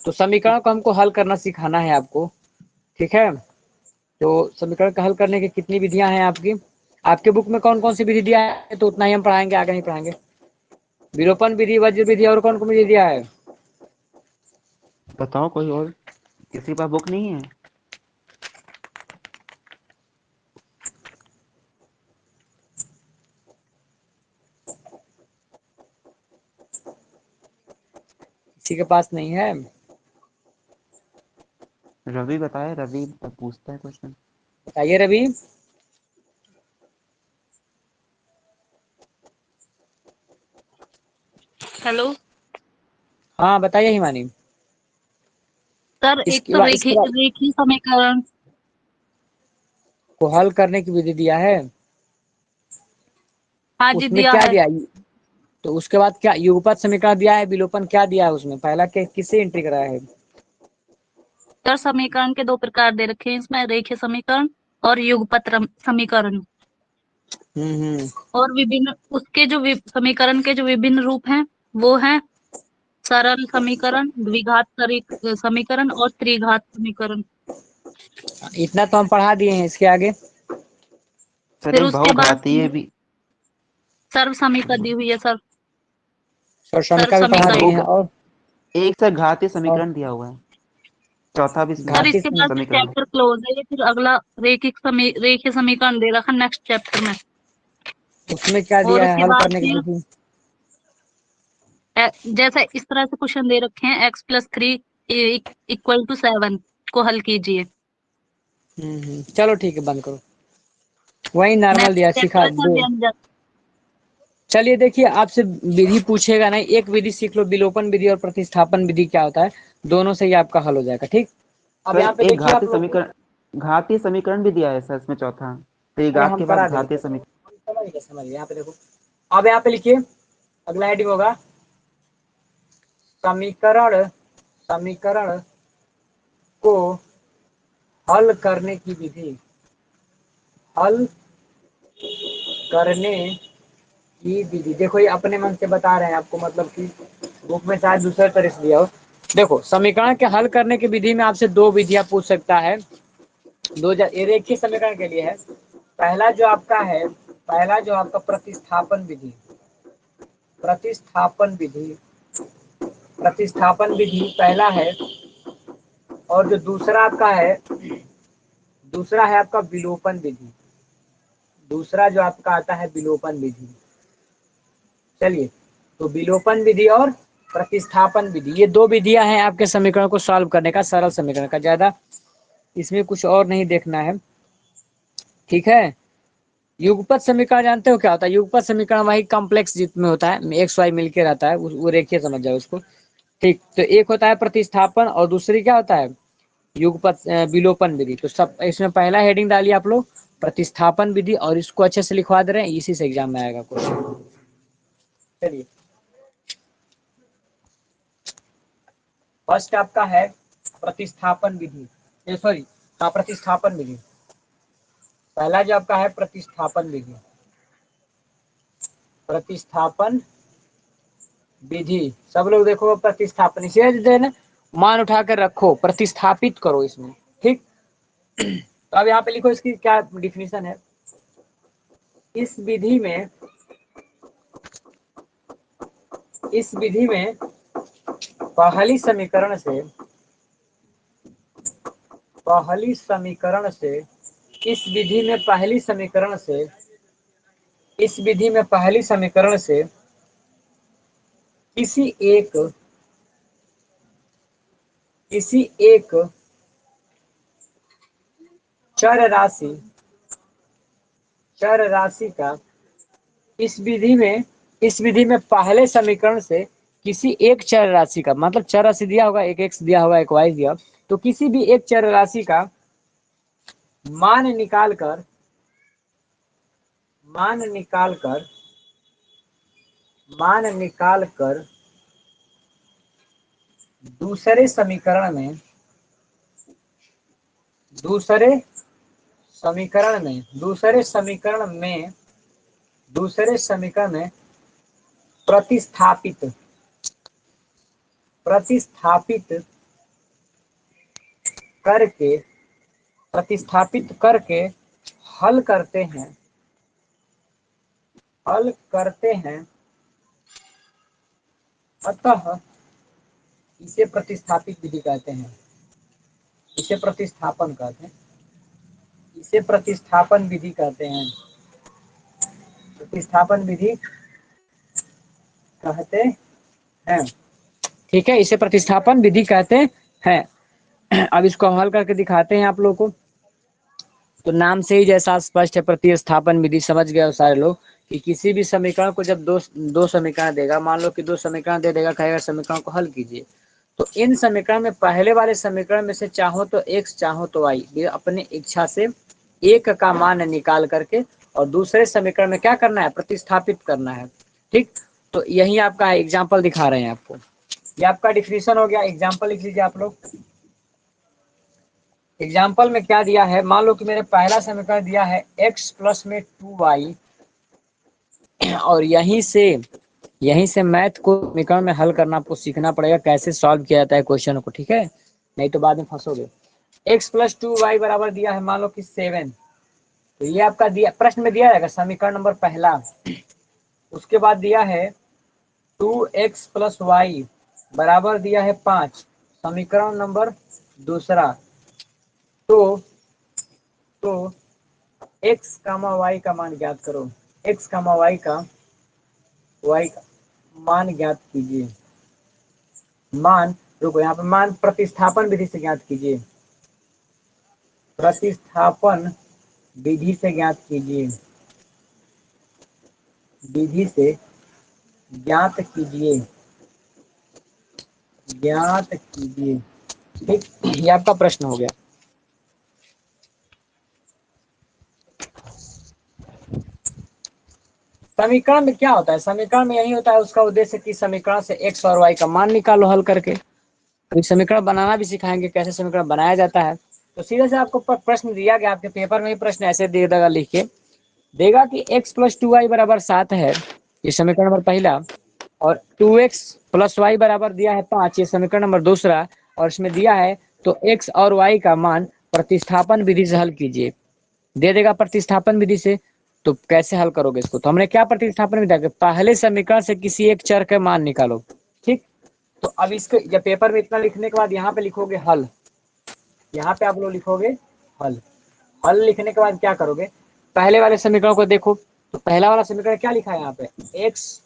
तो समीकरण को हमको हल करना सिखाना है आपको, ठीक है। तो समीकरण का हल करने की कितनी विधियां हैं आपकी, आपके बुक में कौन कौन सी विधि दिया है, तो उतना ही हम पढ़ाएंगे, आगे नहीं पढ़ाएंगे। विलोपन विधि, वज्र विधि, और कौन कौन विधि दिया है। बताओ कोई और, किसी के पास बुक नहीं है? किसी के पास नहीं है। रवि बताए, रवि पूछता है क्वेश्चन। बताइए रवि। हेलो हाँ बताइए हिमानी। सर, एक इसके तो बाद इसके बाद रेखीय समीकरण। को हल करने की विधि दिया है, हाँ जी, उसमें दिया क्या है। दिया है? तो उसके बाद क्या युगपत समीकरण दिया है, विलोपन क्या दिया है उसमें, पहला के किससे एंट्री कराया है? सर, समीकरण के दो प्रकार दे रखे हैं इसमें, रेखीय समीकरण और युगपत समीकरण। हम्म। और विभिन्न उसके जो समीकरण के जो विभिन्न रूप हैं वो हैं सरल समीकरण, द्विघात समीकरण और त्रिघात समीकरण। इतना तो हम पढ़ा दिए हैं, इसके आगे? सर फिर एक उसके बाद बहुघातीय भी। सर्व समीकरण दी हुई है सर। और सर्व समीकरण भी पढ़ा सर दिए समीकरण। हैं। और एक सर घातीय और समीकरण दिया हुआ है, चौथा भी सर, घातीय इसके बाद से समीकरण है। चैप्टर क्लोज है ये, फिर अगला रेखीय समीकरण दे रखा नेक्स्ट चैप्टर में। उसमें क्या और दिया है उसके हल बाद करने की फिर विधि? जैसे इस तरह से क्वेश्चन दे रखे हैं, x+3 इक्वल टू 7 को हल कीजिए। चलो ठीक है, बंद करो। वही नॉर्मल नेक्स्ट दिया, चैप्टर सिखा है सर दो। व्यंजक। चलिए देखिए, आपसे विधि पूछेगा नहीं, एक विधि सीख लो, विलोपन विधि और प्रतिस्थापन विधि क्या होता है, दोनों से ही आपका हल हो जाएगा। ठीक। अब सर यहाँ पे एक देखिए आप घातीय लोग। समीकरण, घातीय समीकरण भी दिया है सर इसमें चौथा, अरे त्रिघात हम के करा बाद घातीय देंगे, समीकरण। समझिए यहाँ पे देखो। अब यहाँ पे लिखिए, अगला हेडिंग होगा समीकरण, समीकरण को हल करने की विधि, हल करने की विधि। देखो ये अपने मन से बता रहे हैं आपको, मतलब कि बुक में शायद दूसरे तरह से दिया हो। देखो, समीकरण के हल करने की विधि में आपसे दो विधियां पूछ सकता है। ये रेखीय समीकरण के लिए है। पहला जो आपका है, पहला जो आपका प्रतिस्थापन विधि, प्रतिस्थापन विधि, प्रतिस्थापन विधि पहला है। और जो दूसरा आपका है, दूसरा है आपका विलोपन विधि। दूसरा जो आपका आता है विलोपन विधि। चलिए, तो विलोपन विधि और प्रतिस्थापन विधि, ये दो विधियां हैं आपके समीकरण को सॉल्व करने का, सरल समीकरण का। ज्यादा इसमें कुछ और नहीं देखना है, ठीक है। युगपत समीकरण जानते हो क्या होता है? युगपत समीकरण वही कॉम्प्लेक्स जिसमें होता है एक्स वाई मिलके रहता है, वो रेखीय समझ जाओ उसको। ठीक, तो एक होता है प्रतिस्थापन और दूसरी क्या होता है, युगपत विलोपन विधि। तो सब इसमें पहला हेडिंग डालिए आप लोग, प्रतिस्थापन विधि, और इसको अच्छे से लिखवा दे रहे हैं, इसी से एग्जाम में आएगा क्वेश्चन। चलिए, फर्स्ट आपका है प्रतिस्थापन विधि, सॉरी, हाँ प्रतिस्थापन विधि। पहला जो आपका है प्रतिस्थापन विधि, प्रतिस्थापन विधि। सब लोग देखो, प्रतिस्थापन इसे देना, मान उठा कर रखो, प्रतिस्थापित करो इसमें। ठीक। तो अब यहाँ पे लिखो इसकी क्या डिफिनीशन है। इस विधि में, इस विधि में पहली समीकरण से, पहली समीकरण से, इस विधि में पहली समीकरण से, इस विधि में पहली समीकरण से किसी एक, किसी एक चर राशि, चर राशि का, इस विधि में, इस विधि में पहले समीकरण से किसी एक चर राशि का, मतलब चर राशि दिया होगा, एक एक्स दिया होगा, एक वाई दिया, तो किसी भी एक चर राशि का मान निकाल कर, मान निकाल कर, मान निकाल कर दूसरे समीकरण में, दूसरे समीकरण में, दूसरे समीकरण में, दूसरे समीकरण में प्रतिस्थापित, प्रतिस्थापित करके, प्रतिस्थापित करके हल करते हैं, हल करते हैं। अतः इसे प्रतिस्थापित विधि कहते हैं, इसे प्रतिस्थापन कहते हैं, इसे प्रतिस्थापन विधि कहते हैं, प्रतिस्थापन विधि कहते हैं। ठीक है, इसे प्रतिस्थापन विधि कहते हैं। अब इसको हम हल करके दिखाते हैं आप लोगों को। तो नाम से ही जैसा स्पष्ट है, प्रतिस्थापन विधि समझ गए हो सारे लोग कि किसी भी समीकरण को जब दो समीकरण देगा, मान लो कि दो समीकरण दे देगा, कहेगा समीकरण को हल कीजिए, तो इन समीकरण में पहले वाले समीकरण में से चाहो तो x चाहो तो y, ये अपने इच्छा से एक का मान निकाल करके और दूसरे समीकरण में क्या करना है, प्रतिस्थापित करना है। ठीक, तो यही आपका एग्जाम्पल दिखा रहे हैं आपको। ये आपका डिफिनीशन हो गया। एग्जाम्पल लिख लीजिए आप लोग। एग्जाम्पल में क्या दिया है, मान लो कि मेरे पहला समीकरण दिया है x प्लस में 2y, और यहीं से मैथ को समीकरण में हल करना आपको सीखना पड़ेगा, कैसे सॉल्व किया जाता है क्वेश्चन को, ठीक है, नहीं तो बाद में फंसोगे। x प्लस 2y बराबर दिया है मान लो कि 7, तो ये आपका दिया प्रश्न में दिया रहेगा समीकरण नंबर पहला। उसके बाद दिया है 2x प्लस वाई बराबर दिया है 5, समीकरण नंबर दूसरा। तो x कामा y का मान ज्ञात करो, x कामा y का मान ज्ञात कीजिए। मान रुको, यहाँ पे मान प्रतिस्थापन विधि से ज्ञात कीजिए, प्रतिस्थापन विधि से ज्ञात कीजिए, विधि से ज्ञात कीजिए, ज्ञात कीजिए। ठीक, ये आपका प्रश्न हो गया। समीकरण में क्या होता है, समीकरण में यही होता है, उसका उद्देश्य कि समीकरण से x और y का मान निकालो हल करके। तो समीकरण बनाना भी सिखाएंगे, कैसे समीकरण बनाया जाता है। तो सीधे से आपको प्रश्न दिया गया, आपके पेपर में ही प्रश्न ऐसे दे देगा, लिख के देगा कि x प्लस 2y बराबर 7 है, ये समीकरण नंबर पहला, और 2x प्लस y बराबर दिया है 5, ये समीकरण नंबर दूसरा, और इसमें दिया है तो x और y का मान प्रतिस्थापन विधि से हल कीजिए, दे देगा प्रतिस्थापन विधि से। तो कैसे हल करोगे इसको, तो हमने क्या प्रतिस्थापन विधि दिया, पहले समीकरण से किसी एक चर का मान निकालो। ठीक, तो अब इसको जब पेपर में इतना लिखने के बाद यहाँ पे लिखोगे हल, यहाँ पे आप लोग लिखोगे हल। हल लिखने के बाद क्या करोगे, पहले वाले समीकरण को देखो, तो पहला वाला समीकरण क्या लिखा है यहाँ पे, x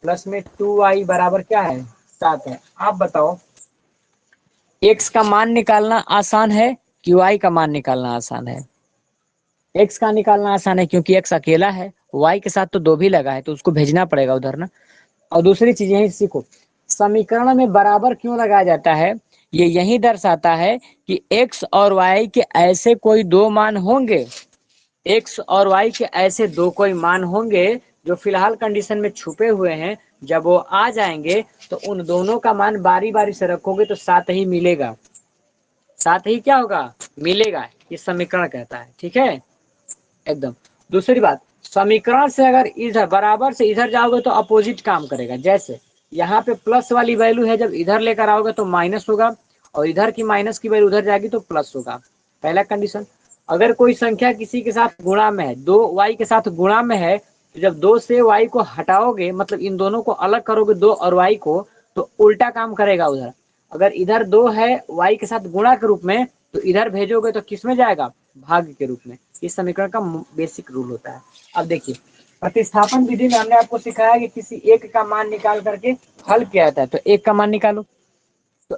प्लस में 2y बराबर क्या है, 7 है। आप बताओ x का मान निकालना आसान है कि y का मान निकालना आसान है। x का निकालना आसान है क्योंकि x अकेला है, y के साथ तो 2 भी लगा है, तो उसको भेजना पड़ेगा उधर ना। और दूसरी चीज यही सीखो, समीकरण में बराबर क्यों लगाया जाता है, ये यही दर्शाता है कि x और y के ऐसे कोई दो मान होंगे, x और y के ऐसे दो कोई मान होंगे जो फिलहाल कंडीशन में छुपे हुए हैं, जब वो आ जाएंगे तो उन दोनों का मान बारी बारी से रखोगे तो साथ ही मिलेगा, साथ ही क्या होगा, मिलेगा, ये समीकरण कहता है। ठीक है, एकदम। दूसरी बात, समीकरण से अगर इधर बराबर से इधर जाओगे तो अपोजिट काम करेगा, जैसे यहाँ पे प्लस वाली वैल्यू है, जब इधर लेकर आओगे तो माइनस होगा, और इधर की माइनस की वैल्यू उधर जाएगी तो प्लस होगा, पहला कंडीशन। अगर कोई संख्या किसी के साथ गुणा में है, 2y के साथ गुणा में है, तो जब 2 से y को हटाओगे, मतलब इन दोनों को अलग करोगे 2 और y को, तो उल्टा काम करेगा उधर। अगर इधर 2 है y के साथ गुणा के रूप में, तो इधर भेजोगे तो किस में जाएगा, भाग के रूप में। इस समीकरण का बेसिक रूल होता है। अब देखिए, प्रतिस्थापन विधि में हमने आपको सिखाया कि किसी एक का मान निकाल करके हल किया जाता है। तो एक का मान निकालो, तो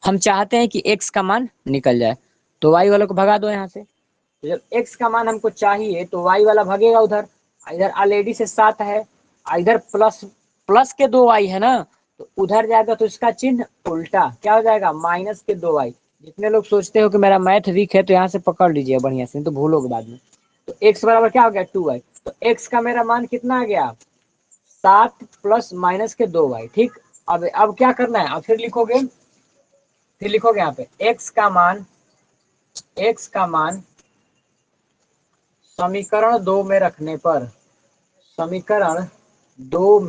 हम चाहते हैं कि x का मान निकल जाए, तो y वाले को भगा दो यहाँ से। तो जब x का मान हमको चाहिए तो y वाला भागेगा उधर, इधर ऑलरेडी से 7 है, इधर प्लस के 2y है ना, तो उधर जाएगा तो इसका चिन्ह उल्टा क्या हो जाएगा, माइनस के 2y। जितने लोग सोचते हो कि मेरा मैथ वीक है, तो यहाँ से पकड़ लीजिए बढ़िया से, तो भूलोगे बाद में। तो x बराबर क्या हो गया, 2y। तो x का मेरा मान कितना आ गया, 7 प्लस माइनस के 2y। ठीक, अब क्या करना है, अब फिर लिखोगे यहाँ पे x का मान समीकरण 2 में रखने पर, समीकरण 2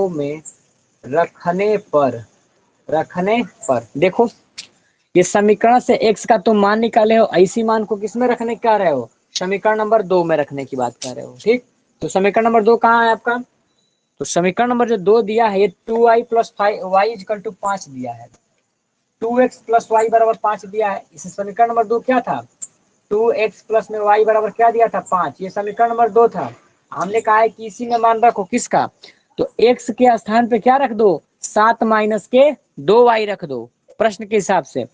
में रखने पर देखो, ये समीकरण से x का तुम मान निकाले हो, इसी मान को किस में रखने कह रहे हो, समीकरण नंबर 2 में रखने की बात कर रहे हो। ठीक, तो समीकरण नंबर 2 कहाँ है आपका, तो समीकरण नंबर जो 2 दिया है, ये 2y plus 5y equal to 5 दिया है, 2x प्लस y बराबर 5 दिया है। इस समीकरण नंबर 2 क्या था, 2x प्लस में y बराबर क्या दिया था, 5। ये समीकरण नंबर 2 था। हमने कहा है कि इसी में मान रखो, किसका, तो x के स्थान पे क्या रख दो, 7 माइनस के 2y रख दो प्रश्न के हिसाब से।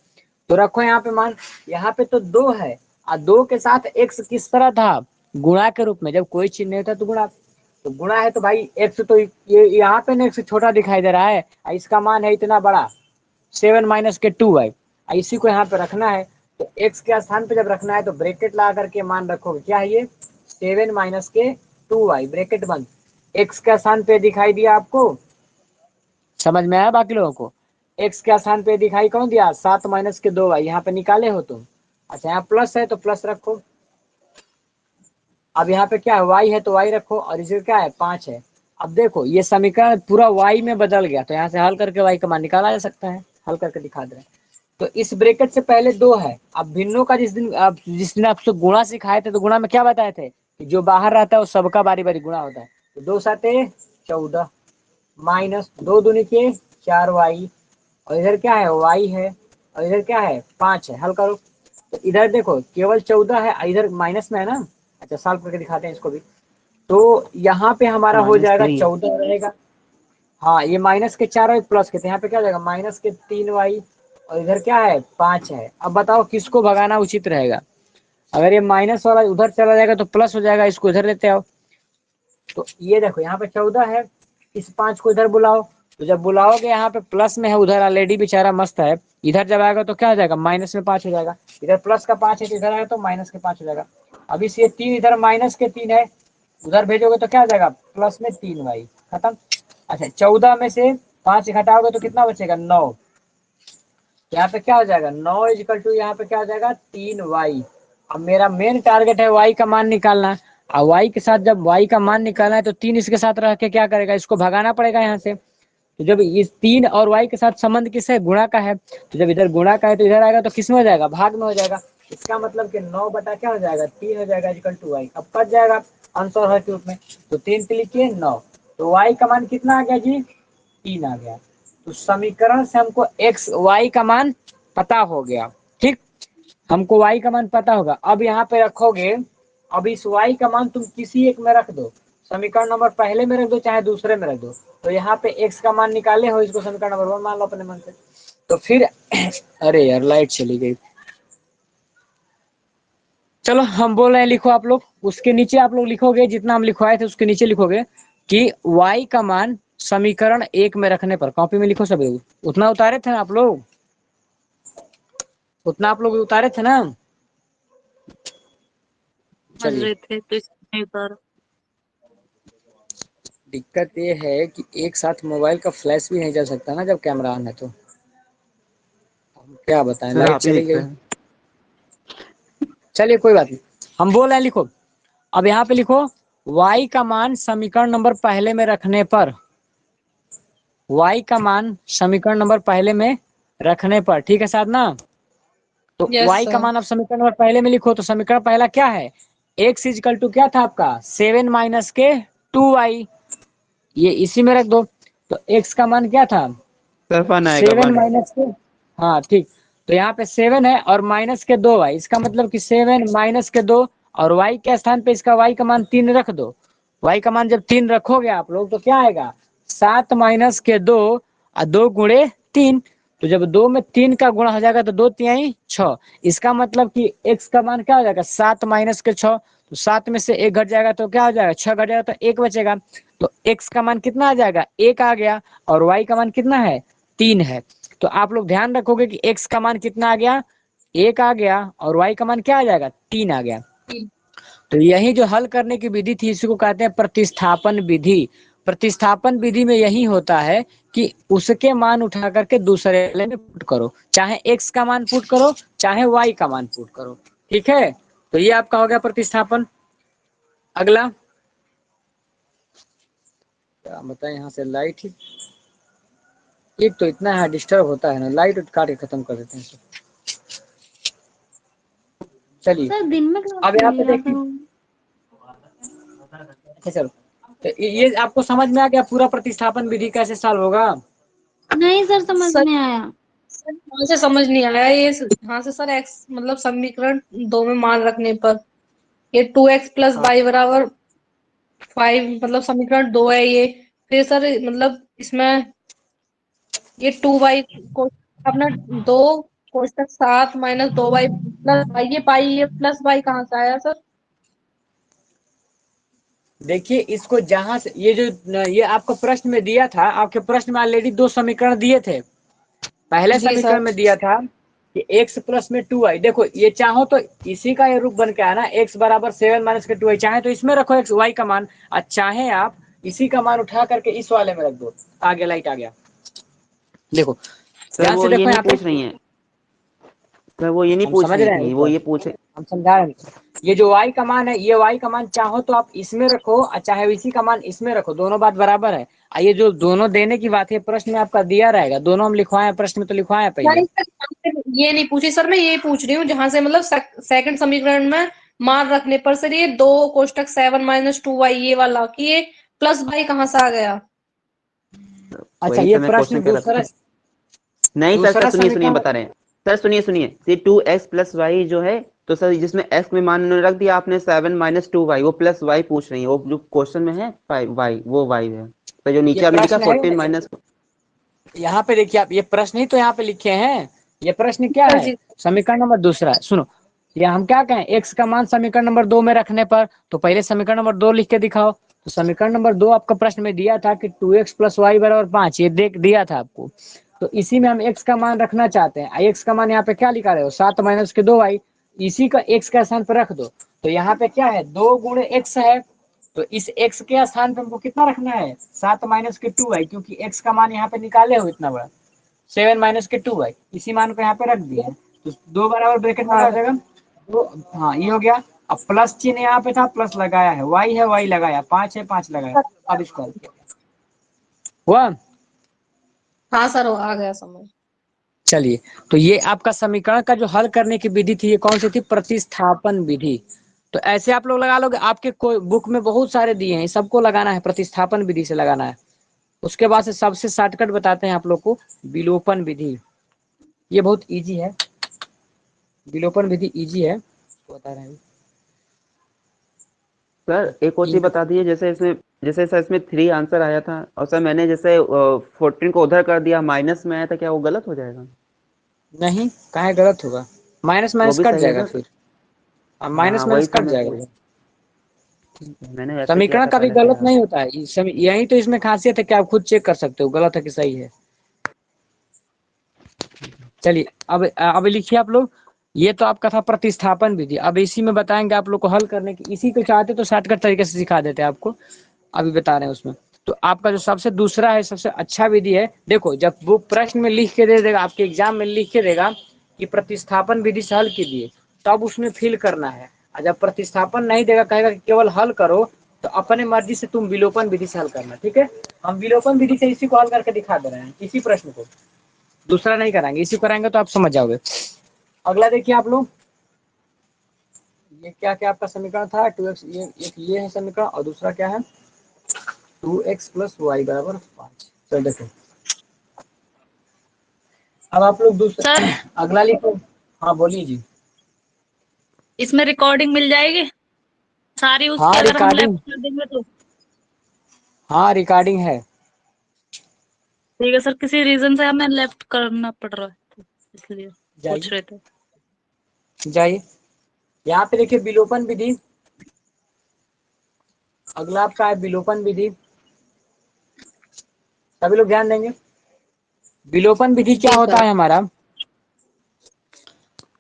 तो रखो यहाँ पे मान, यहाँ पे तो 2 है और 2 के साथ x किस तरह था, गुणा के रूप में। जब कोई चीज नहीं होता तो गुणा, तो गुणा है तो भाई x तो ये यहाँ पे x छोटा दिखाई दे रहा है और इसका मान है इतना बड़ा 7 माइनस के 2y, इसी को यहाँ पे रखना है। तो x के स्थान पे जब रखना है तो ब्रैकेट लगा करके मान रखोगे, क्या है ये 7 माइनस के 2y ब्रैकेट बंद। x के स्थान पे दिखाई दिया आपको, समझ में आया बाकी लोगों को? x के स्थान पे दिखाई कौन दिया, 7 माइनस के 2y, यहाँ पे निकाले हो तुम। अच्छा यहाँ प्लस है तो प्लस रखो। अब यहाँ पे क्या है y है तो y रखो, और इसे क्या है 5 है। अब देखो ये समीकरण पूरा y में बदल गया, तो यहाँ से हल करके y का मान निकाला जा सकता है, हल करके दिखा दे रहे हैं। तो इस ब्रैकेट से पहले 2 है। अब भिन्नों का जिस दिन आपसे गुणा सिखाए थे तो गुणा में क्या बताए थे कि जो बाहर रहता है वो सबका बारी बारी गुणा होता है। तो 2 साते 14 माइनस 2 दूनी के 4y, और इधर क्या है y है, और इधर क्या है 5 है। हल करो तो इधर देखो केवल 14 है, इधर माइनस में है ना। अच्छा सॉल्व करके दिखाते हैं इसको भी। तो यहाँ पे हमारा हो जाएगा -3। 14 रहेगा, हाँ ये माइनस के 4 और प्लस के, तो यहाँ पे क्या हो जाएगा माइनस के 3y, और इधर क्या है 5 है। अब बताओ किसको भगाना उचित रहेगा। अगर ये माइनस वाला उधर चला जाएगा तो प्लस हो जाएगा, इसको इधर लेते आओ। तो ये देखो यहाँ पे 14 है, इस 5 को इधर बुलाओ, तो जब बुलाओगे यहाँ पे प्लस में है, उधर ऑलरेडी बेचारा मस्त है, इधर जब आएगा तो क्या हो जाएगा माइनस में 5 हो जाएगा। इधर प्लस का 5 है तो इधर आएगा तो माइनस के 5 हो जाएगा। अब इस ये 3 इधर माइनस के 3 है, उधर भेजोगे तो क्या हो जाएगा प्लस में 3y, खत्म। अच्छा 14 में से 5 घटाओगे तो कितना बचेगा 9, यहाँ पे क्या हो जाएगा 9 इजिकल टू यहाँ पे क्या हो जाएगा 3y। अब मेरा मेन टारगेट है y का मान निकालना, और y के साथ जब y का मान निकालना है तो 3 इसके साथ रह के क्या करेगा, इसको भगाना पड़ेगा यहाँ से। तो जब इस 3 और y के साथ संबंध किस है, गुणा का है, तो जब इधर गुणा का है तो इधर आएगा तो किस में हो जाएगा भाग में हो जाएगा। इसका मतलब कि 9 बटा क्या हो जाएगा 3 हो जाएगा इजिकल टू y। अब कट जाएगा आंसर हर के रूप में, तो 3 पे लिखिए 9, तो y का मान कितना आ गया जी 3 आ गया। तो समीकरण से हमको x y का मान पता हो गया, ठीक, हमको y का मान पता होगा। अब यहाँ पे रखोगे, अब इस y का मान तुम किसी एक में रख दो, समीकरण नंबर पहले में रख दो चाहे दूसरे में रख दो। तो यहाँ पे x का मान निकाले हो, इसको समीकरण नंबर 1 मान लो अपने मन से। तो फिर अरे यार लाइट चली गई, चलो हम बोल रहे हैं लिखो आप लोग, उसके नीचे आप लोग लिखोगे जितना हम लिखवाए थे उसके नीचे लिखोगे कि y का मान समीकरण 1 में रखने पर, कॉपी में लिखो सब लोग, उतना उतारे थे ना आप लोग, उतना आप लोग उतारे थे ना। समझ चलिए रहे थे तो इसमें नहीं उतारा। दिक्कत ये है कि एक साथ मोबाइल का फ्लैश भी नहीं चल सकता ना जब कैमरा ऑन है, तो हम क्या बताएं, सर लाइट आप ही चली लिख गई। रहे हैं। चलिए कोई बात नहीं, हम बोल रहे हैं लिखो। अब यहाँ पे लिखो y का मान समीकरण नंबर पहले में रखने पर, y का मान समीकरण नंबर पहले में रखने पर, ठीक है साथ ना। तो यस y का सर। मान अब समीकरण नंबर पहले में लिखो, तो समीकरण पहला क्या है x इजकल टू क्या था आपका 7 माइनस के 2y, ये इसी में रख दो। तो x का मान क्या था सर 1 आएगा 7 1। माइनस के, हाँ ठीक, तो यहाँ पे 7 है और माइनस के 2y, इसका मतलब कि 7 माइनस के 2, और y के स्थान पे इसका y का मान 3 रख दो। y का मान जब 3 रखोगे आप लोग तो क्या आएगा 7 माइनस के 2 और 2 गुणे 3, तो जब 2 में 3 का गुणा हो जाएगा तो 2 तिहाई 6, इसका मतलब कि x का मान क्या हो जाएगा 7 माइनस के 6, तो 7 में से 1 घट जाएगा तो क्या हो जाएगा 6 घट जाएगा तो 1 बचेगा। तो x का मान कितना आ जाएगा 1 आ गया, और y का मान कितना है 3 है। तो आप लोग ध्यान रखोगे कि x का मान कितना आ गया 1 आ गया, और y का मान क्या आ जाएगा 3 आ गया। तो यही जो हल करने की विधि थी इसी को कहते हैं प्रतिस्थापन विधि। प्रतिस्थापन विधि में यही होता है कि उसके मान उठा करके दूसरे वाले में पुट करो, चाहे x का मान पुट करो चाहे y का मान पुट करो, ठीक है। तो ये आपका हो गया प्रतिस्थापन। अगला क्या बताएं, यहाँ से लाइट ही एक तो इतना है डिस्टर्ब होता है ना, लाइट काट के खत्म कर देते हैं सब। चलिए सर दिन में क्लास अब में यहाँ ले पे रहा देखिए, था। अच्छा चलो, तो ये आपको समझ में आ गया पूरा प्रतिस्थापन विधि कैसे सॉल्व होगा। नहीं सर समझ सर में आया। यहाँ से समझ नहीं आया ये, यहाँ से सर एक्स मतलब समीकरण 2 में मान रखने पर ये 2x प्लस हाँ वाई बराबर 5, मतलब समीकरण 2 है ये। फिर सर मतलब इसमें ये 2y को अपना 2 कोष्टक 7 माइनस 2y प्लस y, ये पाई ये प्लस y कहाँ से आया सर? देखिए इसको जहां से ये आपको प्रश्न में दिया था, आपके प्रश्न में ऑलरेडी दो समीकरण दिए थे। पहले जी समीकरण सर। में दिया था कि x प्लस में 2y, देखो ये चाहो तो इसी का ये रूप बन के आया ना, x बराबर 7 माइनस के 2y, चाहे तो इसमें रखो x y का मान, और चाहे आप इसी का मान उठा करके इस वाले में रख दो। आ गया, लाइट आ गया। देखो सर ध्यान वो से ये देखो नहीं यहाँ पे, पूछ रही हैं, सर वो ये नहीं हम पूछ समझ रही रहे हैं थी, वो ऊपर, ये पूछे। हम समझा रहे हैं। ये जो y का मान है, ये y का मान चाहो तो आप इसमें रखो और चाहे इसी का मान इसमें रखो, दोनों बात बराबर है। ये जो दोनों देने की बात है, प्रश्न में आपका दिया रहेगा, दोनों हम लिखवाए प्रश्न में, तो लिखवाए पहले। नहीं सर, ये नहीं पूछी सर, मैं ये पूछ रही हूँ जहां से मतलब सेकंड समीकरण में मान रखने पर सर ये 2 कोष्टक 7 माइनस 2y ये वाला कि ये प्लस y कहाँ से आ गया? अच्छा वही ये तो मैं प्रश्न क्वेश्चन कर रहा दूसरा, था। नहीं सर, दूसरा सुनिए सुनिए, समीकरण। बता रहे हैं। सर सुनिए सुनिए, ये 2x प्लस वाई जो है, तो सर जिसमें x में मान रख दिया आपने 7 माइनस 2y, वो प्लस y पूछ रही है, वो जो क्वेश्चन में है 5y, वो y है। तो जो ये नीचे आपने लिखा प्रश्न है, 14 माइनस। यहाँ पे देखिए आप, ये प्रश्न ही तो यहाँ पे लिखे हैं। ये प्रश्न क्या सर है? जी। समीकरण नंबर दूसरा है, सुनो। या हम क्या कहें, x का मान समीकरण नंबर 2 में रखने पर, तो पहले समीकरण नंबर 2 लिख के दिखाओ। तो समीकरण नंबर 2 आपका प्रश्न में दिया था कि 2x प्लस वाई बराबर 5, ये देख दिया था आपको। तो इसी में हम x का मान रखना चाहते हैं। x का मान यहाँ पे क्या लिखा रहे हो, 7 माइनस के 2y, इसी का x का स्थान पर रख दो। तो यहाँ पे क्या है, 2 गुणे x है, तो इस x के स्थान पे हमको कितना रखना है, 7 माइनस के 2y, क्योंकि x का मान यहाँ पे निकाले हो इतना बड़ा, 7 माइनस के 2y, इसी मान को यहाँ पे रख दिया है। तो 2 बराबर ब्रैकेट में क्या हो जाएगा, तो हाँ ये हो गया। अब प्लस चिन्ह यहाँ पे था, प्लस लगाया है, y है y लगाया, 5 है 5 लगाया। अब इसको हल किया हुआ। हाँ सर, आ गया समझ। चलिए, तो ये आपका समीकरण का जो हल करने की विधि थी, ये कौन सी थी, प्रतिस्थापन विधि। तो ऐसे आप लोग लगा लोगे, आपके कोई बुक में बहुत सारे दिए हैं, सबको लगाना है, प्रतिस्थापन विधि से लगाना है। उसके बाद से सबसे शॉर्टकट बताते हैं आप लोग को, विलोपन विधि। ये बहुत इजी है, विलोपन विधि इजी है, बता रहे हैं। सर एक और चीज बता दीजिए, जैसे इसमें, जैसे सर इसमें 3 आंसर आया था, और सर मैंने जैसे 14 को उधर कर दिया, माइनस में आया था, क्या वो गलत हो जाएगा? नहीं, काहे गलत होगा, माइनस वो माइनस भी कट सही है जाएगा ना? फिर, हाँ माइनस वही माइनस तो कट मैं जाएगा। पूछ, मैंने वैसे किया समीकरण था कभी पहले से गलत याद। नहीं होता है, यही तो इसमें खासियत है कि आप खुद चेक कर सकते हो गलत है कि सही है। चलिए अब लिखिए आप लोग, ये तो आपका था प्रतिस्थापन विधि। अब इसी में बताएंगे आप लोग को हल करने की, इसी को चाहते तो शॉर्टकट तरीके से सिखा देते हैं आपको, अभी बता रहे हैं उसमें। तो आपका जो सबसे दूसरा है, सबसे अच्छा विधि है, देखो जब वो प्रश्न में लिख के दे देगा, आपके एग्जाम में लिख के देगा कि प्रतिस्थापन विधि से हल कीजिए, तब उसमें फिल करना है। और जब प्रतिस्थापन नहीं देगा, कहेगा कि केवल हल करो, तो अपने मर्जी से तुम विलोपन विधि से हल करना, ठीक है। हम विलोपन विधि से इसी को हल करके दिखा दे रहे हैं, इसी प्रश्न को, दूसरा नहीं कराएंगे, इसी कराएंगे तो आप समझ जाओगे। अगला देखिए आप लोग, ये क्या क्या आपका समीकरण था, 2x, ये एक ये है समीकरण, और दूसरा क्या है, 2x प्लस वाई बराबर 5। चलो देखो, अब आप लोग दूसरा सर अगला लिखो। हाँ बोलिए जी। इसमें रिकॉर्डिंग मिल जाएगी सारी, उससे हाँ अगर हम रिकॉर्डिंग, लेफ्ट कर देंगे तो? हाँ रिकॉर्डिंग है। ठीक है सर, किसी रीजन से हमें लेफ्ट करना पड़ रहा है तो इसलिए पूछ जाइए रहे थे। जाइए, यहाँ पे देखिए विलोपन विधि, अगला आपका है विलोपन विधि। सभी लोग ध्यान देंगे, विलोपन विधि क्या जी होता सर। है हमारा,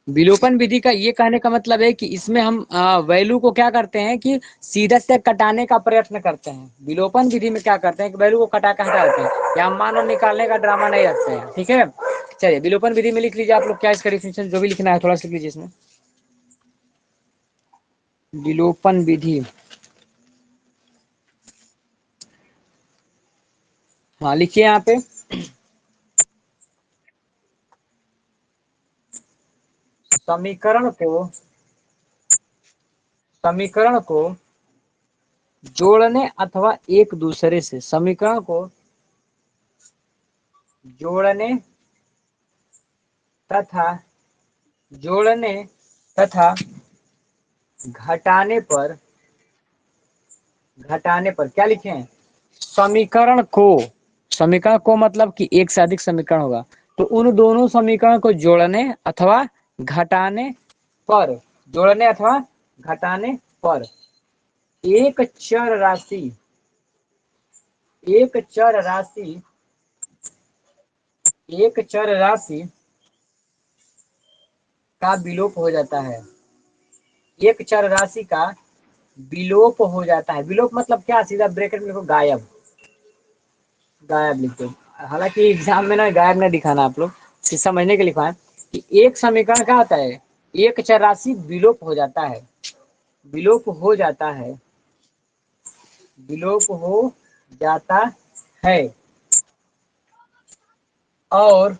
विलोपन विधि का ये कहने का मतलब है कि इसमें हम वैल्यू को क्या करते हैं कि सीधा से कटाने का प्रयत्न करते हैं। विलोपन विधि में क्या करते हैं कि वैल्यू को कटा के हटा देते हैं, या मान और निकालने का ड्रामा नहीं रखते हैं, ठीक है। चलिए विलोपन विधि में लिख लीजिए आप लोग, क्या इसका डिफिनेशन जो भी लिखना है थोड़ा सा लिख लीजिए इसमें, विलोपन विधि। हाँ लिखिए यहाँ पे, समीकरण को जोड़ने अथवा एक दूसरे से, समीकरण को जोड़ने तथा जोड़ने तथा घटाने पर, घटाने पर क्या लिखे हैं, समीकरण को, समीकरण को मतलब कि एक से अधिक समीकरण होगा, तो उन दोनों समीकरण को जोड़ने अथवा घटाने पर, जोड़ने अथवा घटाने पर एक चर राशि एक चर राशि का विलोप हो जाता है। एक चर राशि का विलोप हो जाता है। विलोप मतलब क्या, सीधा ब्रैकेट में लिखो गायब, गायब लिख दो। हालांकि एग्जाम में ना गायब नहीं दिखाना, आप लोग समझने के लिखा है कि एक समीकरण क्या होता है, एक चर राशि विलोप हो जाता है, विलोप हो जाता है, विलोप हो जाता है और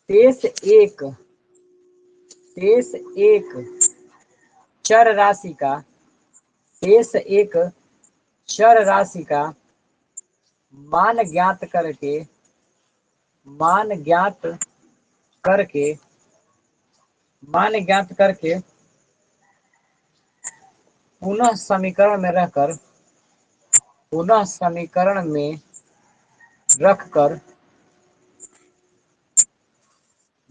शेष एक चर राशि का, शेष एक चर राशि का मान ज्ञात करके, मान ज्ञात करके पुनः समीकरण में रहकर, पुनः समीकरण में रखकर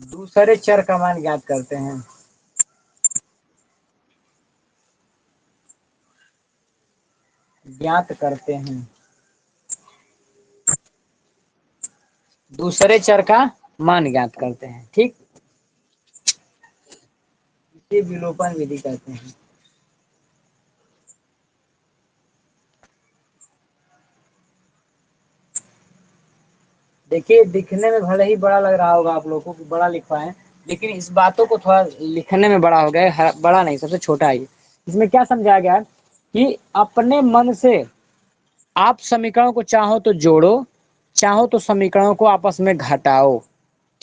दूसरे चर का मान ज्ञात करते हैं। ज्ञात करते हैं, दूसरे चर का मान ज्ञात करते हैं। ठीक, इसे विलोपन विधि कहते हैं। देखिए दिखने में भले ही बड़ा लग रहा होगा आप लोगों को, बड़ा लिखा है, लेकिन इस बातों को थोड़ा लिखने में बड़ा हो गया है, बड़ा नहीं, सबसे छोटा है। इसमें क्या समझाया गया है कि अपने मन से आप समीकरणों को चाहो तो जोड़ो, चाहो तो समीकरणों को आपस में घटाओ।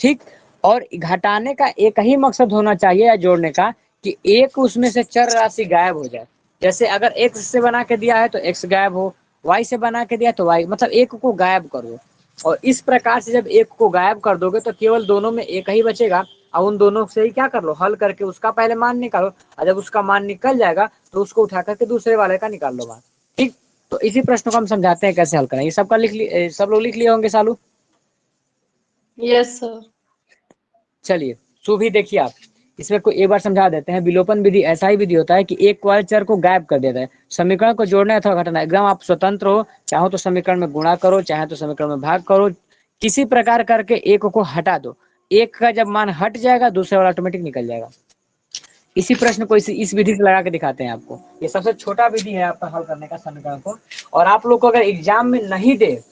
ठीक, और घटाने का एक ही मकसद होना चाहिए या जोड़ने का कि एक उसमें से चर राशि गायब हो जाए। जैसे अगर x से बना के दिया है तो x गायब हो, y से बना के दिया तो y, मतलब एक को गायब करो। और इस प्रकार से जब एक को गायब कर दोगे तो केवल दोनों में एक ही बचेगा, और उन दोनों से ही क्या कर लो, हल करके उसका पहले मान निकालो, और जब उसका मान निकल जाएगा तो उसको उठा करके दूसरे वाले का निकाल लो मान। ठीक, तो इसी प्रश्न को हम समझाते हैं कैसे हल करें। ये सबका लिख लिए, सब लोग लिख लिए होंगे सालू? Yes sir. चलिए सुभी देखिए आप, इसमें को एक बार समझा देते हैं। विलोपन विधि ऐसा ही विधि होता है कि एक वाले चर को गायब कर देता है। समीकरण को जोड़ना अथवा घटाना एकदम आप स्वतंत्र हो, चाहो तो समीकरण में गुणा करो, चाहे तो समीकरण में भाग करो, किसी प्रकार करके एक को हटा दो। एक का जब मान हट जाएगा दूसरे वाला ऑटोमेटिक निकल जाएगा। इसी प्रश्न को इस विधि से लगा के दिखाते हैं आपको। ये सबसे छोटा विधि है आपका हल करने का समीकरण को। और आप लोग को अगर एग्जाम में नहीं दे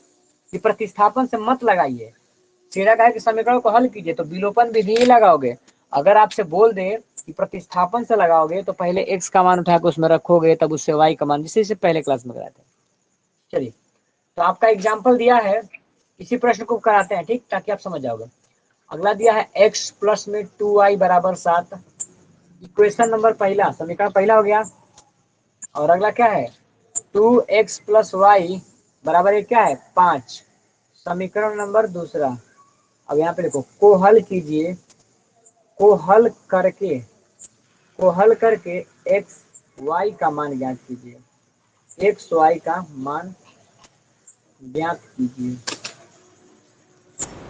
कि प्रतिस्थापन से मत लगाइए, सीधा कहे कि समीकरण को हल कीजिए, तो विलोपन विधि ही लगाओगे। अगर आपसे बोल दे कि प्रतिस्थापन से लगाओगे तो पहले x का मान उठा के उसमें रखोगे, तब उससे y का मान, जिसे पहले क्लास में कराते हैं। चलिए, तो आपका एग्जाम्पल दिया है, इसी प्रश्न को कराते हैं, ठीक, ताकि आप समझ जाओगे। अगला दिया है x प्लस में 2y बराबर 7। इक्वेशन नंबर पहला, समीकरण पहला हो गया। और अगला क्या है, 2x प्लस वाई बराबर ये क्या है 5, समीकरण नंबर दूसरा। अब यहाँ पे देखो, को हल कीजिए, को हल करके एक्स वाई का मान ज्ञात कीजिए, एक्स वाई का मान ज्ञात कीजिए,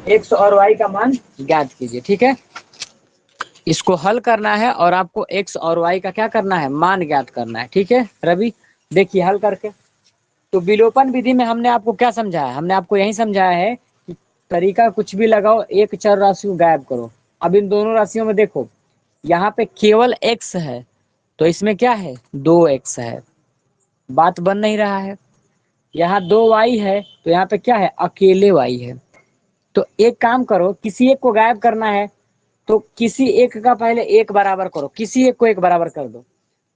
एक्स और वाई का मान ज्ञात कीजिए। ठीक है, इसको हल करना है और आपको एक्स और वाई का क्या करना है, मान ज्ञात करना है। ठीक है रवि, देखिए हल करके। तो विलोपन विधि में हमने आपको क्या समझाया, हमने आपको यही समझाया है कि तरीका कुछ भी लगाओ, एक चर राशि को गायब करो। अब इन दोनों राशियों में देखो, यहाँ पे केवल x है तो इसमें क्या है 2x है, बात बन नहीं रहा है। यहाँ 2y है तो यहाँ पे क्या है, अकेले y है। तो एक काम करो, किसी एक को गायब करना है तो किसी एक का पहले एक बराबर करो, किसी एक को एक बराबर कर दो।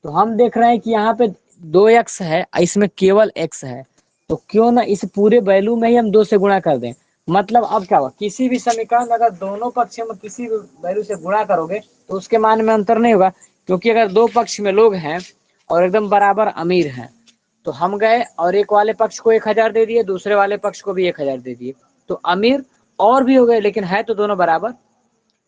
तो हम देख रहे हैं कि यहाँ पे 2x है, इसमें केवल x है, तो क्यों ना इस पूरे वैल्यू में ही हम 2 से गुणा कर दें। मतलब अब क्या हुआ, किसी भी समीकरण में अगर दोनों पक्षों में किसी भी वैल्यू से गुणा करोगे तो उसके मान में अंतर नहीं होगा, क्योंकि अगर दो पक्ष में लोग हैं और एकदम बराबर अमीर हैं, तो हम गए और एक वाले पक्ष को 1000 दे दिए, दूसरे वाले पक्ष को भी 1000 दे दिए, तो अमीर और भी हो गए, लेकिन है तो दोनों बराबर।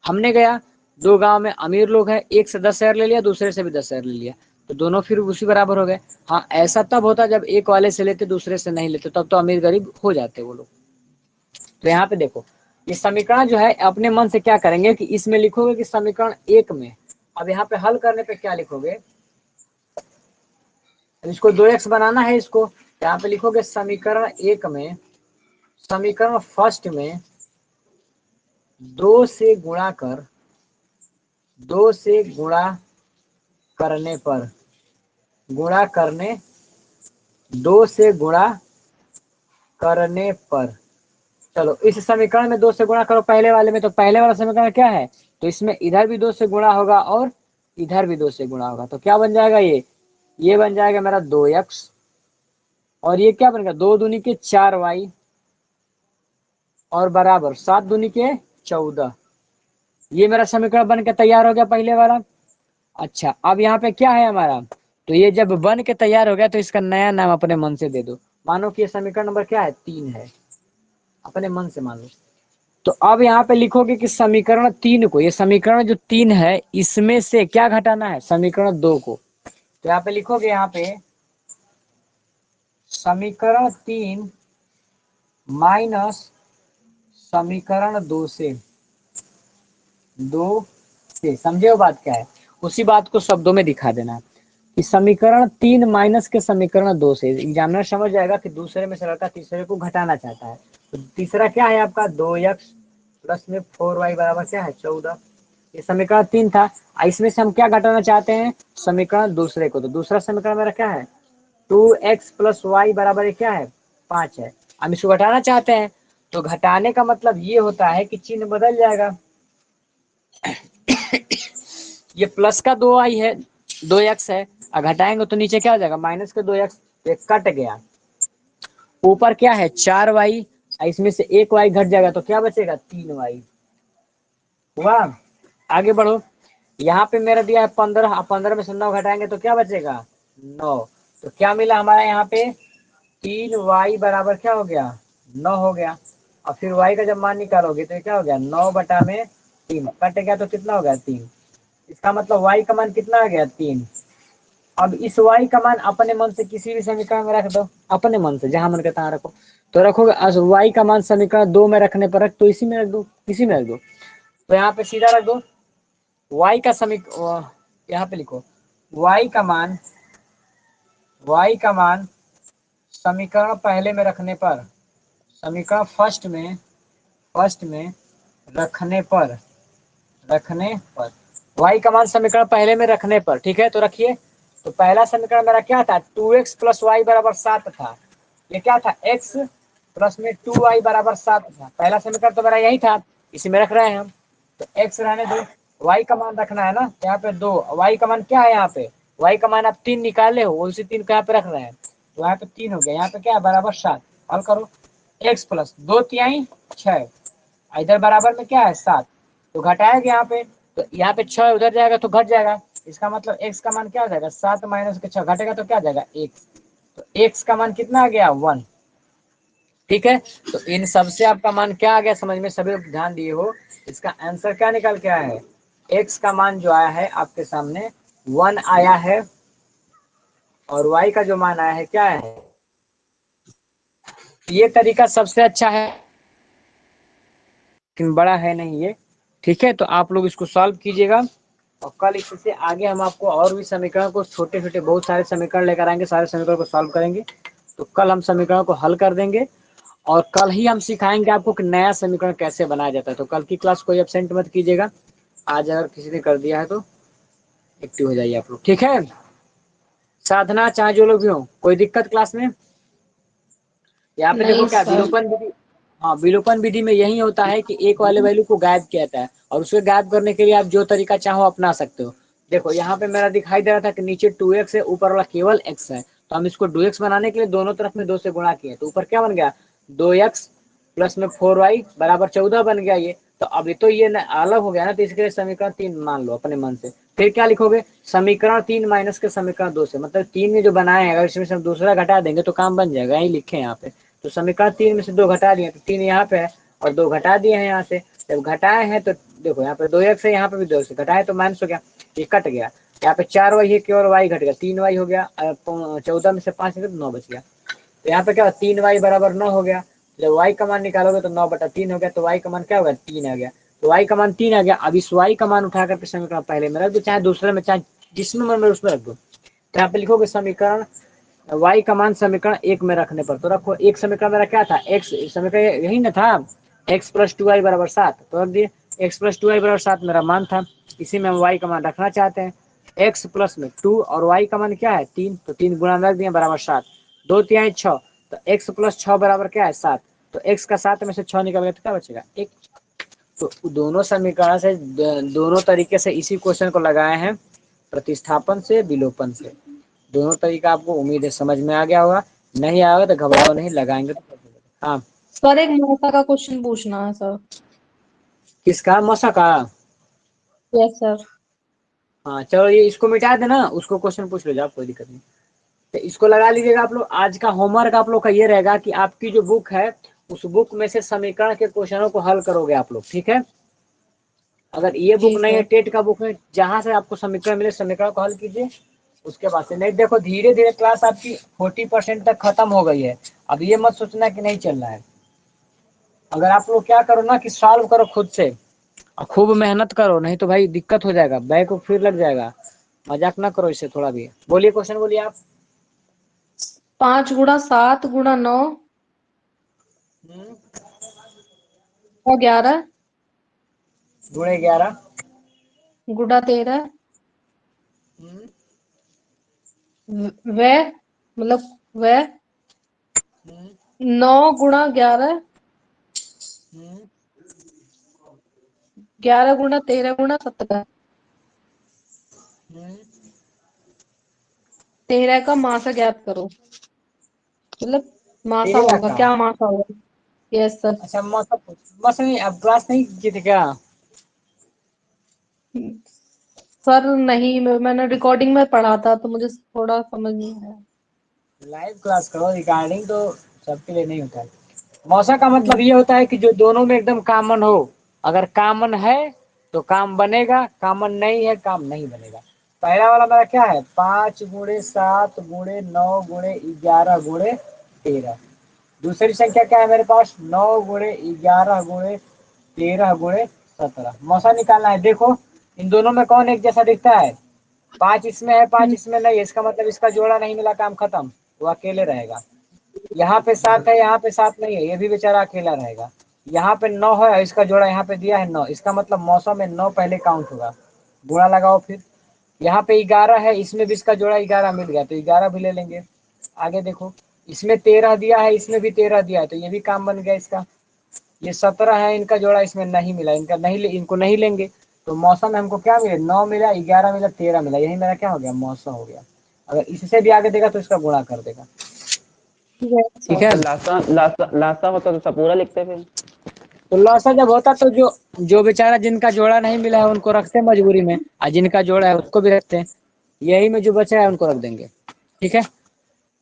हमने गया, दो गांव में अमीर लोग हैं, एक से 10 शेयर ले लिया, दूसरे से भी 10 शेयर ले लिया, तो दोनों फिर उसी बराबर हो गए। हाँ, ऐसा तब होता जब एक वाले से लेते दूसरे से नहीं लेते, तब तो अमीर गरीब हो जाते वो लोग। तो यहाँ पे देखो, ये समीकरण जो है अपने मन से क्या करेंगे कि इसमें लिखोगे कि समीकरण 1 में, अब यहाँ पे हल करने पे क्या लिखोगे, इसको 2x बनाना है इसको, यहाँ पे लिखोगे समीकरण 1 में, समीकरण फर्स्ट में 2 से गुणा कर, 2 से गुणा करने पर, गुणा करने, 2 से गुणा करने पर, चलो इस समीकरण में 2 से गुणा करो पहले वाले में, तो पहले वाला समीकरण क्या है, तो इसमें इधर भी 2 से गुणा होगा और इधर भी 2 से गुणा होगा, तो क्या बन जाएगा, ये बन जाएगा मेरा 2x, और ये क्या बनेगा 2 दूनी के 4y और बराबर 7 दूनी के 14। ये मेरा समीकरण बन के तैयार हो गया पहले वाला। अच्छा, अब यहाँ पे क्या है हमारा, तो ये जब बन के तैयार हो गया तो इसका नया नाम अपने मन से दे दो। मानो कि ये समीकरण नंबर क्या है, 3 है, अपने मन से मान लो। तो अब यहाँ पे लिखोगे कि समीकरण 3 को, ये समीकरण जो 3 है इसमें से क्या घटाना है, समीकरण 2 को। तो यहाँ पे लिखोगे, यहाँ पे समीकरण 3 माइनस समीकरण 2 से, समझे वो बात क्या है, उसी बात को शब्दों में दिखा देना है कि समीकरण 3 माइनस के समीकरण 2 से। एग्जामिनर समझ जाएगा कि दूसरे में से लड़का तीसरे को घटाना चाहता है। तो तीसरा क्या है आपका 2x प्लस में 4y बराबर क्या है 14। ये समीकरण 3 था, इसमें से हम क्या घटाना चाहते हैं, समीकरण दूसरे को। तो दूसरा समीकरण मेरा क्या है 2x प्लस वाई बराबर क्या है 5 है। हम इसको घटाना चाहते हैं, तो घटाने का मतलब ये होता है कि चिन्ह बदल जाएगा। ये प्लस का 2y है, 2x है, और घटाएंगे तो नीचे क्या हो जाएगा माइनस के 2x, ये कट गया। ऊपर क्या है 4y, इसमें से 1y घट जाएगा तो क्या बचेगा 3y। हुआ, आगे बढ़ो। यहाँ पे मेरा दिया है 15, 15 में से 9 घटाएंगे तो क्या बचेगा 9। तो क्या मिला हमारा यहाँ पे 3y बराबर क्या हो गया 9 हो गया। और फिर y का जब मान निकालोगे तो क्या हो गया 9 बटा में 3, कट गया तो कितना हो गया 3। इसका मतलब y का मान कितना आ गया 3। अब इस y का मान अपने मन से किसी भी समीकरण में रख दो, अपने मन से जहां मन करता है रखो। तो रखोगे y का मान समीकरण 2 में रखने पर रख, तो इसी में रख दो, किसी में रख दो। तो यहाँ पे सीधा रख दो y का समीकरण, यहाँ पे लिखो y का मान समीकरण पहले में रखने पर, समीकरण फर्स्ट में रखने पर y का मान समीकरण पहले में रखने पर, ठीक है। तो रखिए, तो पहला समीकरण मेरा क्या था 2x प्लस वाई बराबर 7 था। ये क्या था x प्लस में 2y बराबर 7 था। पहला समीकरण तो मेरा यही था, इसी में रख रहे हैं हम। तो x रहने दो, y का मान रखना है ना, यहाँ पे 2, y का मान क्या है, यहाँ पे y का मान आप 3 निकाले हो, उसी 3 को यहाँ पे रख रहे हैं। तो यहाँ पे 3 हो गया, यहाँ पे क्या है बराबर 7। हल करो, x प्लस 2 तिहाई 6, इधर बराबर में क्या है 7, तो घटाएंगे यहाँ पे, तो यहाँ पे 6 उधर जाएगा तो घट जाएगा। इसका मतलब x का मान क्या हो जाएगा 7 माइनस के 6 घटेगा तो क्या आ जाएगा 1। तो x का मान कितना आ गया 1, ठीक है। तो इन सब से आपका मान क्या आ गया समझ में, सभी लोग ध्यान दिए हो। इसका आंसर क्या निकल के आया है, x का मान जो आया है आपके सामने 1 आया है, और y का जो मान आया है क्या है, ये तरीका सबसे अच्छा है लेकिन बड़ा है नहीं ये, ठीक है। तो आप लोग इसको सॉल्व कीजिएगा, और कल इससे आगे हम आपको और भी समीकरण को, छोटे छोटे बहुत सारे समीकरण लेकर आएंगे, सारे समीकरण को सॉल्व करेंगे। तो कल हम समीकरण को हल कर देंगे, और कल ही हम सिखाएंगे आपको कि नया समीकरण कैसे बनाया जाता है। तो कल की क्लास कोई एब्सेंट मत कीजिएगा, आज अगर किसी ने कर दिया है तो एक्टिव हो जाइए आप लोग, ठीक है। साधना चाहे जो लोग भी हो, कोई दिक्कत क्लास में। यहाँ पे देखो नहीं क्या सर। विलोपन विधि, हाँ विलोपन विधि में यही होता है कि एक वाले वैल्यू को गायब किया जाता है, और उसे गायब करने के लिए आप जो तरीका चाहो अपना सकते हो। देखो यहाँ पे मेरा दिखाई दे रहा था कि नीचे 2x है, ऊपर वाला केवल x है, तो हम इसको 2x बनाने के लिए दोनों तरफ में 2 से गुणा किए, तो ऊपर क्या बन गया 2x प्लस में 4y बराबर 14 बन गया ये। तो अभी तो ये अलग हो गया ना, तो इसके लिए समीकरण 3 मान लो अपने मन से। फिर क्या लिखोगे समीकरण 3 माइनस के समीकरण 2 से, मतलब 3 में जो बनाए हैं अगर इसमें से हम दूसरा घटा देंगे तो काम बन जाएगा, यही लिखे यहाँ पे। तो समीकरण 3 में से 2 घटा दिए, तो 3 यहाँ पे है और 2 घटा दिए हैं यहाँ से। जब घटाए हैं तो देखो यहाँ पे 2x है, यहाँ पे भी 2x घटाए तो माइनस हो गया, ये कट गया। यहाँ पे 4y है, केवल y घट गया, 3y हो गया, 14 में से 5 निकले तो 9 बच गया। तो यहाँ पे क्या 3y बराबर 9 हो गया। जब y का मान निकालोगे तो 9/3 हो गया, तो y का मान क्या होगा 3 आ गया। तो y का मान 3 आ गया। अब इस y का मान उठा करके समीकरण पहले में रख दो, चाहे दूसरे में, चाहे जिसमें मन में उसमें रख दो। तो यहाँ पे लिखोगे समीकरण y का मान समीकरण 1 में रखने पर, तो रखो एक समीकरण मेरा क्या था, x समीकरण यही ना था, x + 2y = 7, तो रख दिए x + 2y = 7 मेरा मान था। इसी में हम y का मान रखना चाहते हैं। x प्लस में 2 और y का मान क्या है 3, तो 3 गुणा में रख दिए बराबर 7, 2 3 6, तो x + 6 बराबर क्या है 7, तो x का 7 में से 6 निकल गया तो क्या बचेगा 1। तो दोनों समीकरण से, दोनों तरीके से इसी क्वेश्चन को लगाए हैं, प्रतिस्थापन से, विलोपन से। दोनों तरीका आपको उम्मीद है समझ में आ गया होगा। नहीं आएगा तो घबराओ नहीं, लगाएंगे तो। हाँ सर एक मौसा का क्वेश्चन पूछना है सर। किसका, मौसा का? Yes sir. हाँ चलो, ये इसको मिटा देना, उसको क्वेश्चन पूछ लो जाओ, कोई दिक्कत नहीं। तो इसको लगा लीजिएगा आप लोग। आज का होमवर्क आप लोग का ये रहेगा कि आपकी जो बुक है, उस बुक में से समीकरण के क्वेश्चनों को हल करोगे आप लोग, ठीक है। अगर ये बुक जी नहीं है, सर। टेट का बुक है, जहां से आपको समीकरण मिले समीकरण को हल कीजिए। उसके बाद से नहीं, देखो धीरे धीरे क्लास आपकी 40% तक खत्म हो गई है। अब ये मत सोचना कि नहीं चल रहा है। अगर आप लोग क्या करो ना कि सॉल्व करो खुद से और खूब मेहनत करो, नहीं तो भाई दिक्कत हो जाएगा, बैक को फिर लग जाएगा। मजाक ना करो इससे थोड़ा भी। बोलिए क्वेश्चन बोलिए आप। 5 × 7 × 9 और 11 गुणे 11 × 13 वह मतलब वह 9 × 11 11 × 13 × 17 13 का मासा ज्ञात करो। मतलब मासा 13 होगा, का। क्या मासा होगा? Yes sir. अच्छा मौसम, मौसम नहीं, अब क्लास नहीं की थी क्या? सर नहीं, मैंने रिकॉर्डिंग में पढ़ा था तो मुझे थोड़ा समझ नहीं आया। लाइव क्लास करो, रिकॉर्डिंग तो सबके लिए नहीं होता है। मौसा का मतलब ये होता है कि जो दोनों में एकदम कॉमन हो। अगर कॉमन है तो काम बनेगा, कॉमन नहीं है काम नहीं बनेगा। पहला वाला मेरा क्या है 5 × 7 × 9 × 11 × 13। दूसरी संख्या क्या है मेरे पास 9 × 11 × 13 × 17। मौसा निकालना है। देखो इन दोनों में कौन एक जैसा दिखता है, 5 इसमें है 5 इसमें नहीं है, इसका मतलब इसका जोड़ा नहीं मिला, काम खत्म, वो अकेले रहेगा। यहाँ पे 7 है, यहाँ पे 7 नहीं है, ये भी बेचारा अकेला रहेगा। यहाँ पे 9 है, इसका जोड़ा यहाँ पे दिया है 9, इसका मतलब मौसम में 9 पहले काउंट होगा। गुणा लगाओ फिर। यहाँ पे 11 है, इसमें भी इसका जोड़ा 11 मिल गया तो 11 भी ले लेंगे। आगे देखो इसमें 13 दिया है, इसमें भी 13 दिया है, तो ये भी काम बन गया इसका। ये 17 है, इनका जोड़ा इसमें नहीं मिला, इनका नहीं इनको नहीं लेंगे। तो मौसम में हमको क्या मिले 9 मिला, 11 मिला, 13 मिला, यही मेरा क्या हो गया मौसम हो गया। अगर इससे भी आगे देगा तो इसका गुणा कर देगा, ठीक है। लासा लासा लासा होता तो सब पूरा लिखते फिर। तो लॉसा जब होता तो जो बेचारा जिनका जोड़ा नहीं मिला है उनको रखते हैं मजबूरी में, और जिनका जोड़ा है उसको भी रखते हैं। यही में जो बचा है उनको रख देंगे, ठीक है।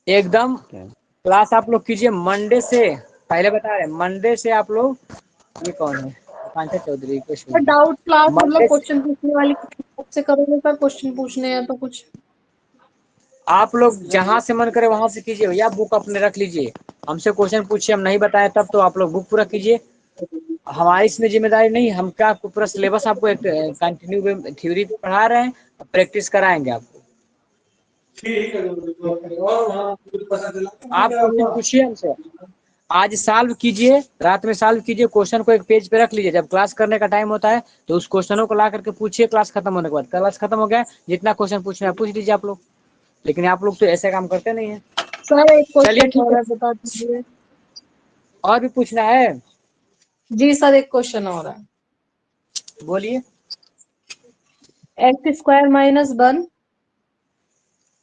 एकदम क्लास आप लोग कीजिए मंडे से, पहले बता रहे मंडे से आप लोग। ये कौन है कांचा चौधरी को सर डाउट क्लास मतलब मंडे से क्वेश्चन पूछने वाली से करोगे सर? क्वेश्चन पूछने हैं तो कुछ आप लोग जहां से मन करे वहां से कीजिए, या बुक अपने रख लीजिए। हमसे क्वेश्चन पूछिए, हम नहीं बताए तब तो आप लोग बुक पूरा कीजिए। हमारी इसमें जिम्मेदारी नहीं, हम क्या आपको पूरा सिलेबस आपको एक कंटिन्यू थ्योरी पे पढ़ा रहे हैं, प्रैक्टिस कराएंगे आपको। आप क्वेश्चन पूछिए हमसे, आज सॉल्व कीजिए, रात में सॉल्व कीजिए, क्वेश्चन को एक पेज पे रख लीजिए। जब क्लास करने का टाइम होता है तो उस क्वेश्चनों को ला करके पूछिए, क्लास खत्म होने के बाद। क्लास खत्म हो गया, जितना क्वेश्चन पूछना है पूछ लीजिए आप लोग। लेकिन आप लोग तो ऐसे काम करते नहीं है। सर एक चलिए क्वेश्चन ठीक और है, है, बता दीजिए। और भी पूछना है जी सर एक क्वेश्चन और है। बोलिए। x² - 1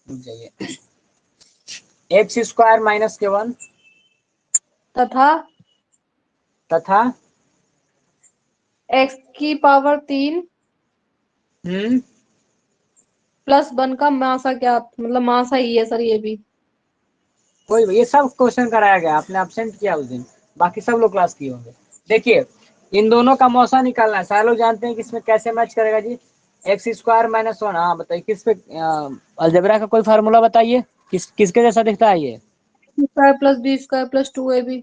जाइए x² - 1 तथा तथा x³ + 1 का मासा ज्ञात, मतलब मासा ही है सर ये भी। कोई ये सब क्वेश्चन कराया गया, आपने एब्सेंट किया उस दिन, बाकी सब लोग क्लास किए होंगे। देखिए इन दोनों का मौसा निकालना है, सारे लोग जानते हैं कि इसमें कैसे मैच करेगा जी। X square minus one. हाँ बताइए किस पे, अलजेब्रा का कोई फार्मूला बताइए, किसके जैसा दिखता है ये? Square plus b square plus 2ab।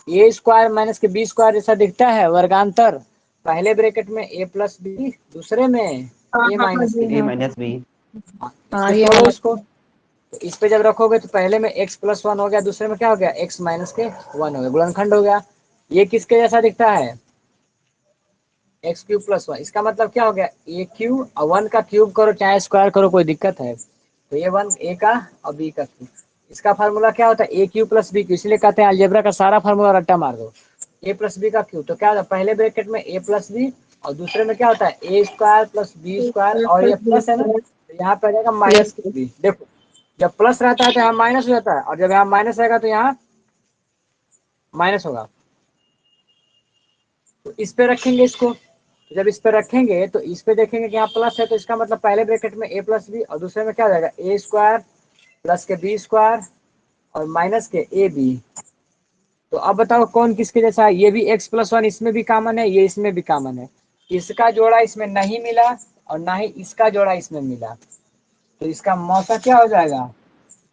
A square minus के बी स्क्वायर जैसा दिखता है, वर्गांतर। पहले ब्रैकेट में ए प्लस बी, दूसरे में हाँ ए हाँ माइनस जी बी। ए हाँ माइनस बी। हाँ, इसको ये तोड़ो वाला। इसको। तो इस पे जब रखोगे तो पहले में x प्लस वन हो गया, दूसरे में क्या हो गया, x माइनस के वन हो गया, गुणनखंड हो गया। ये किसके जैसा दिखता है, एक्स क्यूब प्लस वन। इसका मतलब क्या हो गया, ए क्यूब और वन का क्यूब करो चाहे स्क्वायर करो, कोई दिक्कत है? तो ये वन ए का और बी का क्यूब। इसका फार्मूला क्या होता है, ए क्यूब प्लस बी क्यूब। इसलिए कहते हैं अलजेब्रा का सारा फार्मूला रट्टा मार दो, ए प्लस बी का क्यूब। तो क्या होता है, पहले ब्रैकेट में ए प्लस बी और दूसरे में क्या होता है, ए स्क्वायर प्लस बी स्क्वायर, और ये प्लस है ना, तो यहाँ पे आ जाएगा माइनस यस। बी। देखो जब प्लस रहता है तो यहाँ माइनस हो जाता है, और जब यहाँ माइनस रहेगा तो यहाँ माइनस होगा। तो इस पे रखेंगे इसको। तो जब इस पे रखेंगे तो इस पे देखेंगे कि यहाँ प्लस है, तो इसका मतलब पहले ब्रैकेट में ए प्लस बी और दूसरे में क्या हो जाएगा, ए स्क्वायर प्लस के बी स्क्वायर और माइनस के ए बी। तो अब बताओ कौन किसके जैसा है, ये भी एक्स प्लस वन इसमें भी कॉमन है, ये इसमें भी कॉमन है। इसका जोड़ा इसमें नहीं मिला और ना ही इसका जोड़ा इसमें मिला, तो इसका मौसा क्या हो जाएगा,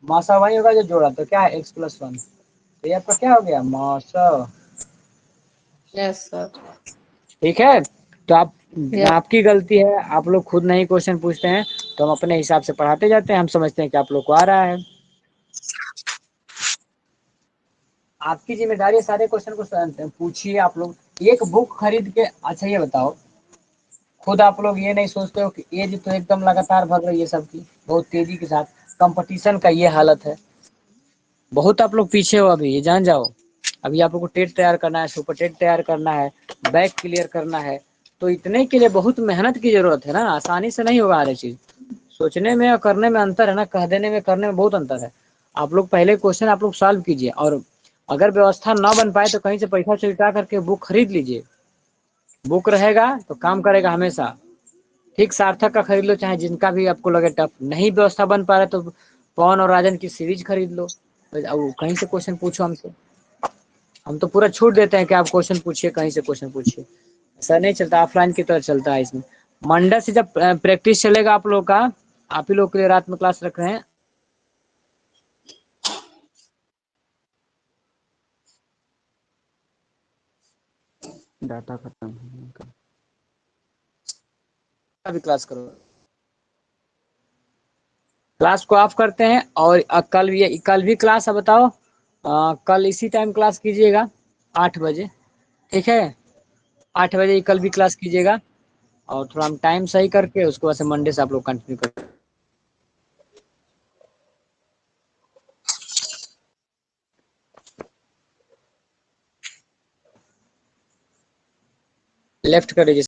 मौसा वही होगा जो जोड़ा। तो क्या है, एक्स प्लस वन। तो ये आपका क्या हो गया, मौसा। Yes sir. ठीक है। तो आप, यस। आपकी गलती है, आप लोग खुद नहीं क्वेश्चन पूछते हैं, तो हम अपने हिसाब से पढ़ाते जाते हैं, हम समझते हैं कि आप लोग को आ रहा है। आपकी जिम्मेदारी है सारे क्वेश्चन को पूछिए आप लोग। एक बुक खरीद के, अच्छा ये बताओ, खुद आप लोग ये नहीं सोचते हो कि एज तो एकदम लगातार बढ़ रही है सबकी, बहुत तेजी के साथ, कंपटीशन का ये हालत है, बहुत आप लोग पीछे हो अभी, ये जान जाओ। अभी आप लोग को टेट तैयार करना है, सुपर टेट तैयार करना है, बैक क्लियर करना है, तो इतने के लिए बहुत मेहनत की जरूरत है ना, आसानी से नहीं होगा हर एक चीज। सोचने में और करने में अंतर है ना, कह देने में करने में बहुत अंतर है। आप लोग पहले क्वेश्चन आप लोग सॉल्व कीजिए, और अगर व्यवस्था ना बन पाए तो कहीं से पैसा जुटा करके बुक खरीद लीजिए। बुक रहेगा तो काम करेगा हमेशा। ठीक सार्थक का खरीद लो, चाहे जिनका भी आपको लगे टफ, नहीं व्यवस्था बन पा रहा तो पवन और राजन की सीरीज खरीद लो। अब कहीं से क्वेश्चन पूछो हमसे, हम तो पूरा छूट देते हैं कि आप क्वेश्चन पूछिए, कहीं से क्वेश्चन पूछिए। ऐसा नहीं चलता, ऑफलाइन की तरह चलता है इसमें। मंडे से जब प्रैक्टिस चलेगा आप लोग का, आप ही लोग के लिए रात में क्लास रख रहे हैं। डाटा खत्म है इनका। अभी क्लास करो, क्लास को ऑफ करते हैं। और कल भी क्लास है, बताओ कल इसी टाइम क्लास कीजिएगा, 8 बजे। ठीक है, 8 बजे कल भी क्लास कीजिएगा, और थोड़ा हम टाइम सही करके उसको वैसे मंडे से आप लोग कंटिन्यू कर। लेफ्ट करिए।